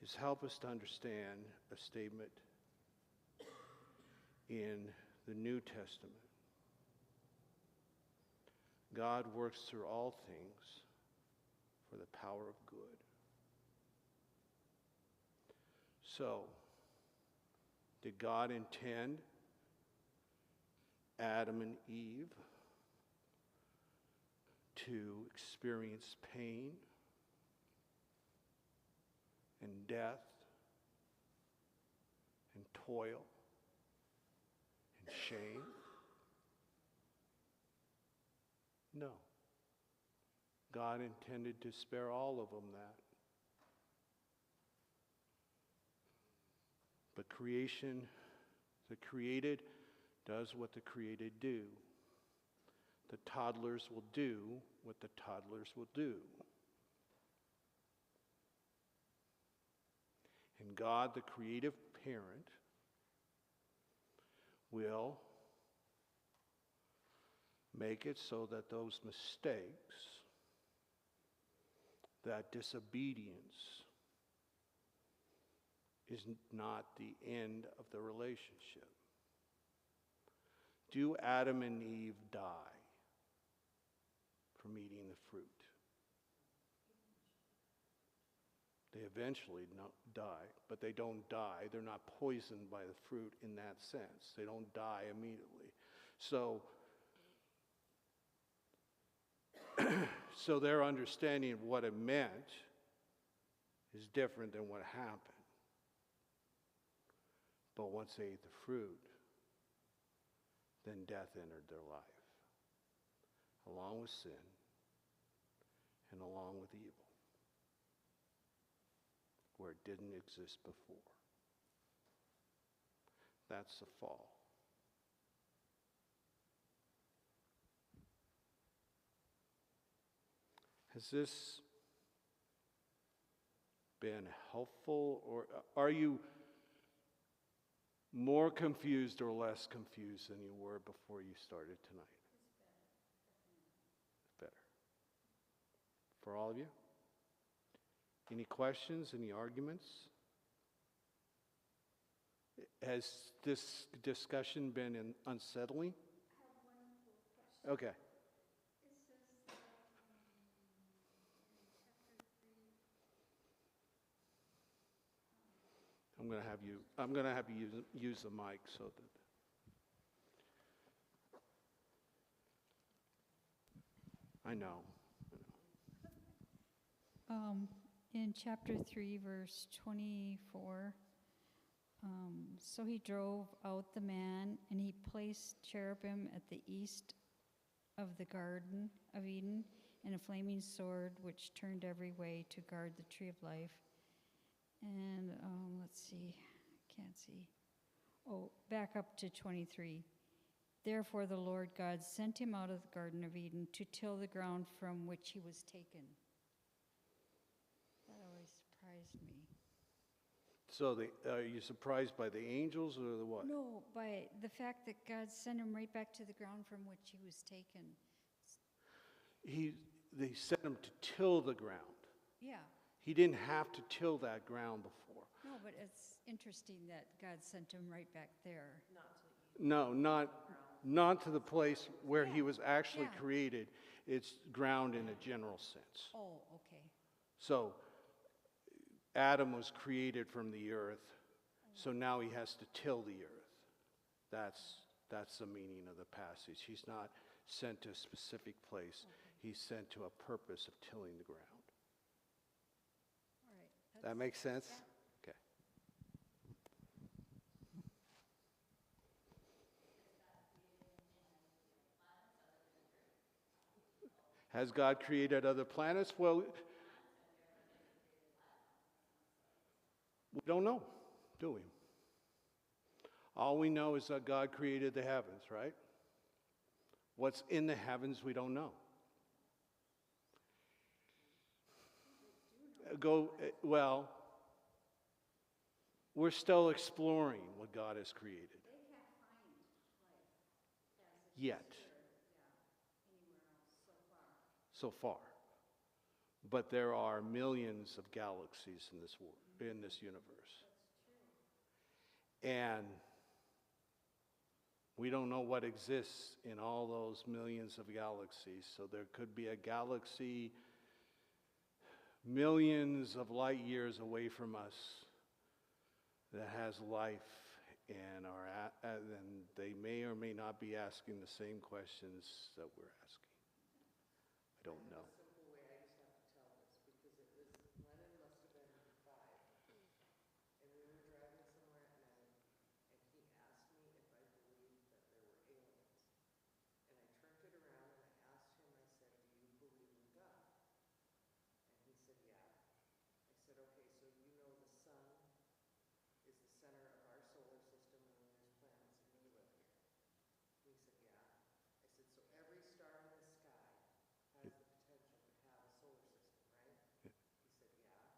is help us to understand a statement in the New Testament. God works through all things for the power of good. So, did God intend Adam and Eve to experience pain and death and toil and shame? No. God intended to spare all of them that. But creation, the created does what the created do. The toddlers will do what the toddlers will do. And God, the creative parent, will make it so that those mistakes, that disobedience, is not the end of the relationship. Do Adam and Eve die from eating the fruit? They eventually die, but they don't die. They're not poisoned by the fruit in that sense. They don't die immediately. So their understanding of what it meant is different than what happened. But once they ate the fruit, then death entered their life, along with sin and along with evil, where it didn't exist before. That's the fall. Has this been helpful, or are you More confused or less confused than you were before you started tonight? It's better. For all of you? Any questions, any arguments? Has this discussion been unsettling? I have one little question. Okay. It says that in chapter 3, I'm going to have you use the mic so that I know. in chapter 3, verse 24, so he drove out the man, and he placed cherubim at the east of the Garden of Eden, and a flaming sword which turned every way to guard the tree of life. And let's see, I can't see. Oh, back up to 23. Therefore the Lord God sent him out of the Garden of Eden to till the ground from which he was taken. That always surprised me. So are you surprised by the angels or the what? No, by the fact that God sent him right back to the ground from which he was taken. They sent him to till the ground. Yeah. He didn't have to till that ground before. No, but it's interesting that God sent him right back there. No, not to the place where he was actually Yeah. created. It's ground in a general sense. Oh, okay. So Adam was created from the earth, so now he has to till the earth. That's the meaning of the passage. He's not sent to a specific place. He's sent to a purpose of tilling the ground. All right. That makes sense? Yeah. Okay. Has God created other planets? Well, we don't know, do we? All we know is that God created the heavens, right? What's in the heavens, we don't know. Well, we're still exploring what God has created. They can't find life as it Yet. is here, anywhere else So so far. far. But there are millions of galaxies in this world, in this universe. That's true. And we don't know what exists in all those millions of galaxies. So there could be a galaxy millions of light years away from us that has life, and and they may or may not be asking the same questions that we're asking. I don't know. A simple way, I just have to tell this, because it was, Lennon must have been 5, and we were driving somewhere at night, and he asked me if I believed that there were aliens. And I turned it around and I asked him, I said, do you believe in God? And he said, yeah. I said, okay, so you know the sun is the center of our solar system, and then there's planets, and we live here. And he said, yeah. I said, so every star in the sky has the potential to have a solar system, right? He said, yeah.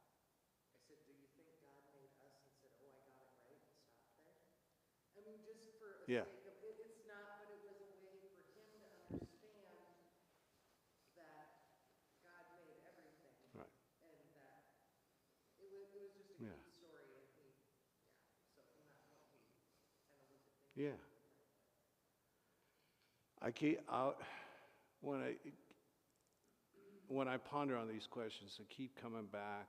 I said, do you think God made us and said, oh, I got it right, and stopped there? I mean, just for a Yeah. sake of it, it's not, but it was a way for him to understand that God made everything. Right. And that it was just a Yeah. good story, and he, so from that point, he kind of looked at things. Yeah. When I ponder on these questions, I keep coming back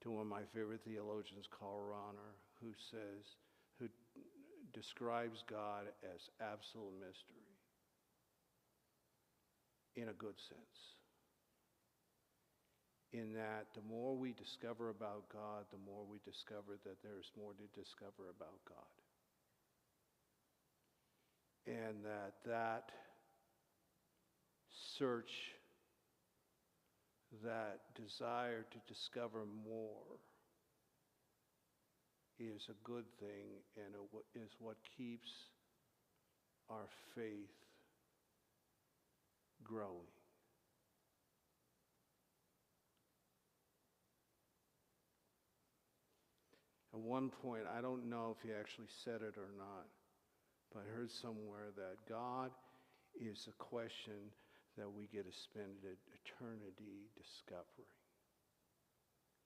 to one of my favorite theologians, Karl Rahner, who describes God as absolute mystery in a good sense. In that the more we discover about God, the more we discover that there's more to discover about God. And that search, that desire to discover more is a good thing, and is what keeps our faith growing. At one point, I don't know if he actually said it or not, but I heard somewhere that God is a question that we get to spend an eternity discovering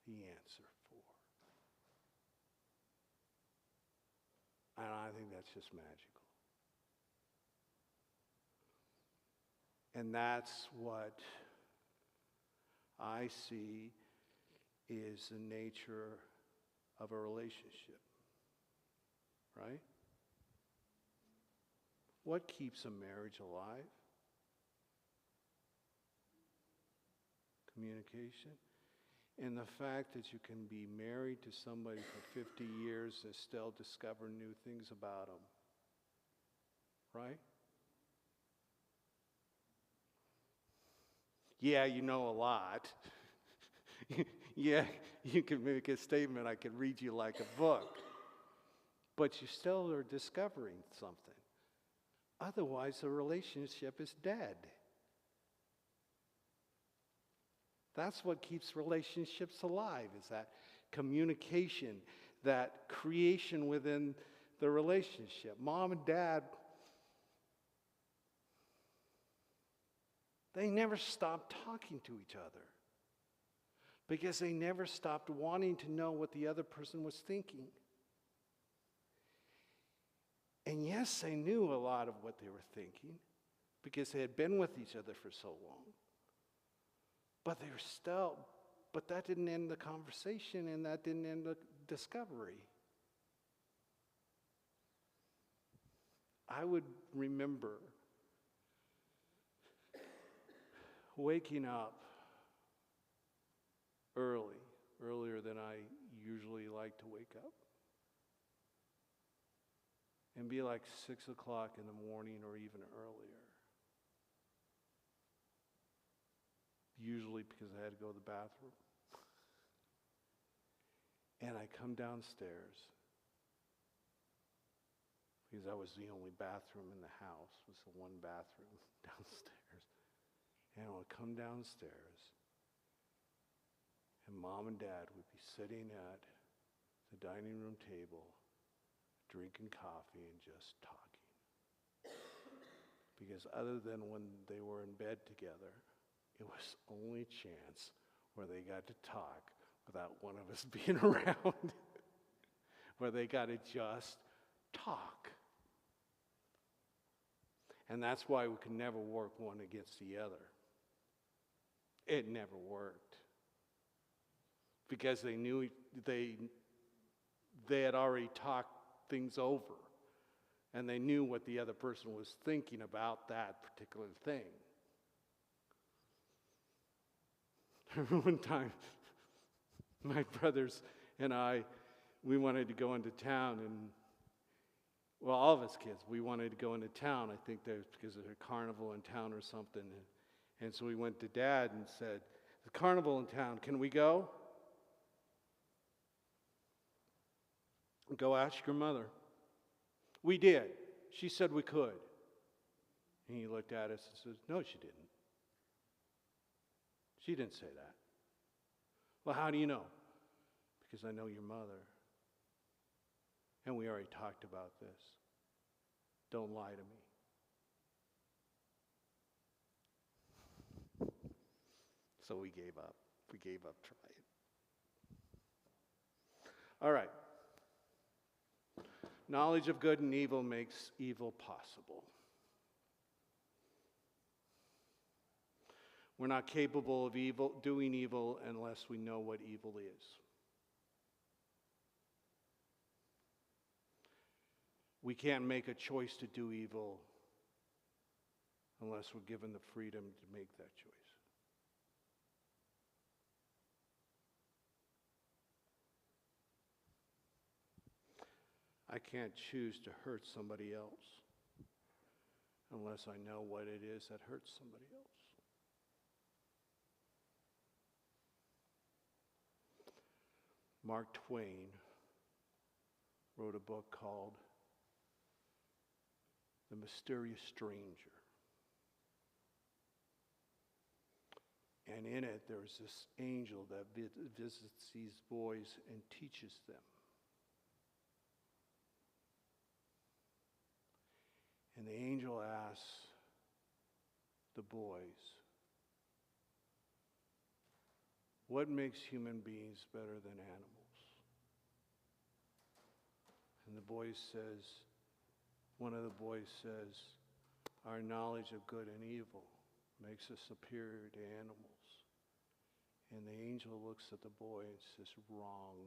the answer for. And I think that's just magical. And that's what I see is the nature of a relationship, right? What keeps a marriage alive? Communication. And the fact that you can be married to somebody for 50 years and still discover new things about them, right? Yeah, you know a lot. Yeah, you can make a statement, I can read you like a book. But you still are discovering something. Otherwise, the relationship is dead. That's what keeps relationships alive, is that communication, that creation within the relationship. Mom and dad, they never stopped talking to each other because they never stopped wanting to know what the other person was thinking. And yes, they knew a lot of what they were thinking because they had been with each other for so long. But that didn't end the conversation, and that didn't end the discovery. I would remember waking up earlier than I usually like to wake up, and be like 6 o'clock in the morning or even earlier. Usually because I had to go to the bathroom. And I come downstairs, because that was the only bathroom in the house, was the one bathroom downstairs. And I would come downstairs, and Mom and Dad would be sitting at the dining room table, drinking coffee and just talking. Because other than when they were in bed together, it was the only chance where they got to talk without one of us being around, where they got to just talk. And that's why we could never work one against the other. It never worked. Because they knew they had already talked things over, and they knew what the other person was thinking about that particular thing. One time, my brothers and I, we wanted to go into town, and well, all of us kids, we wanted to go into town. I think that was because there's a carnival in town or something. And so we went to Dad and said, "The carnival in town, can we go?" "Go ask your mother." We did. She said we could. And he looked at us and says, "No, she didn't. She didn't say that." "Well, how do you know?" "Because I know your mother. And we already talked about this. Don't lie to me." So we gave up. We gave up trying. All right. Knowledge of good and evil makes evil possible. We're not capable of doing evil unless we know what evil is. We can't make a choice to do evil unless we're given the freedom to make that choice. I can't choose to hurt somebody else unless I know what it is that hurts somebody else. Mark Twain wrote a book called The Mysterious Stranger. And in it, there's this angel that visits these boys and teaches them. And the angel asks the boys, what makes human beings better than animals? And one of the boys says, our knowledge of good and evil makes us superior to animals. And the angel looks at the boy and says, wrong.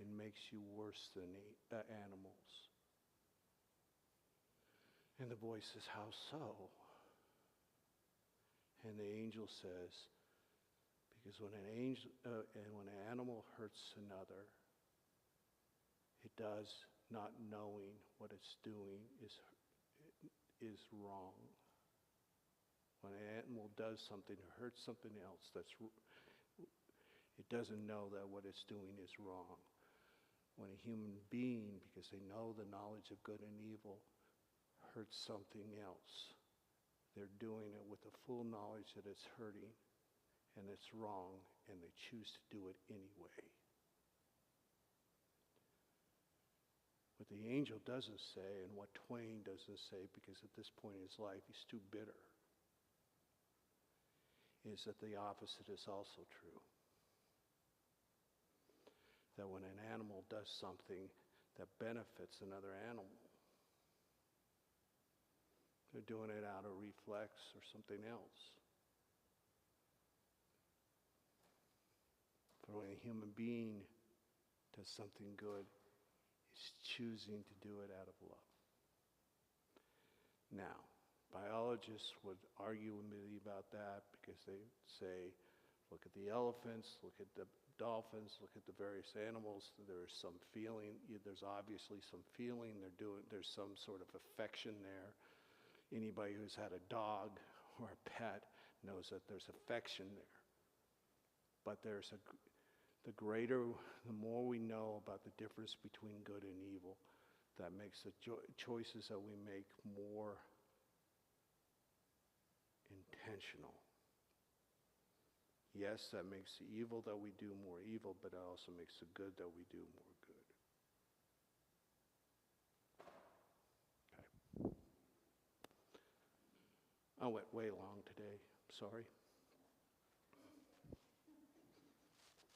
It makes you worse than animals. And the boy says, how so? And the angel says, because when an animal hurts another, it does not knowing what it's doing is wrong. When an animal does something or hurts something else, it doesn't know that what it's doing is wrong. When a human being, because they know the knowledge of good and evil, hurts something else, they're doing it with the full knowledge that it's hurting and it's wrong, and they choose to do it anyway. What the angel doesn't say, and what Twain doesn't say, because at this point in his life he's too bitter, is that the opposite is also true. That when an animal does something that benefits another animal, they're doing it out of reflex or something else. But when a human being does something good, he's choosing to do it out of love. Now, biologists would argue with me about that because they say, look at the elephants, look at the dolphins, look at the various animals. There's some feeling. There's obviously some feeling. There's some sort of affection there. Anybody who's had a dog or a pet knows that there's affection there. But the more we know about the difference between good and evil, that makes the choices that we make more intentional. Yes, that makes the evil that we do more evil, but it also makes the good that we do more good. Okay. I went way long today. Sorry.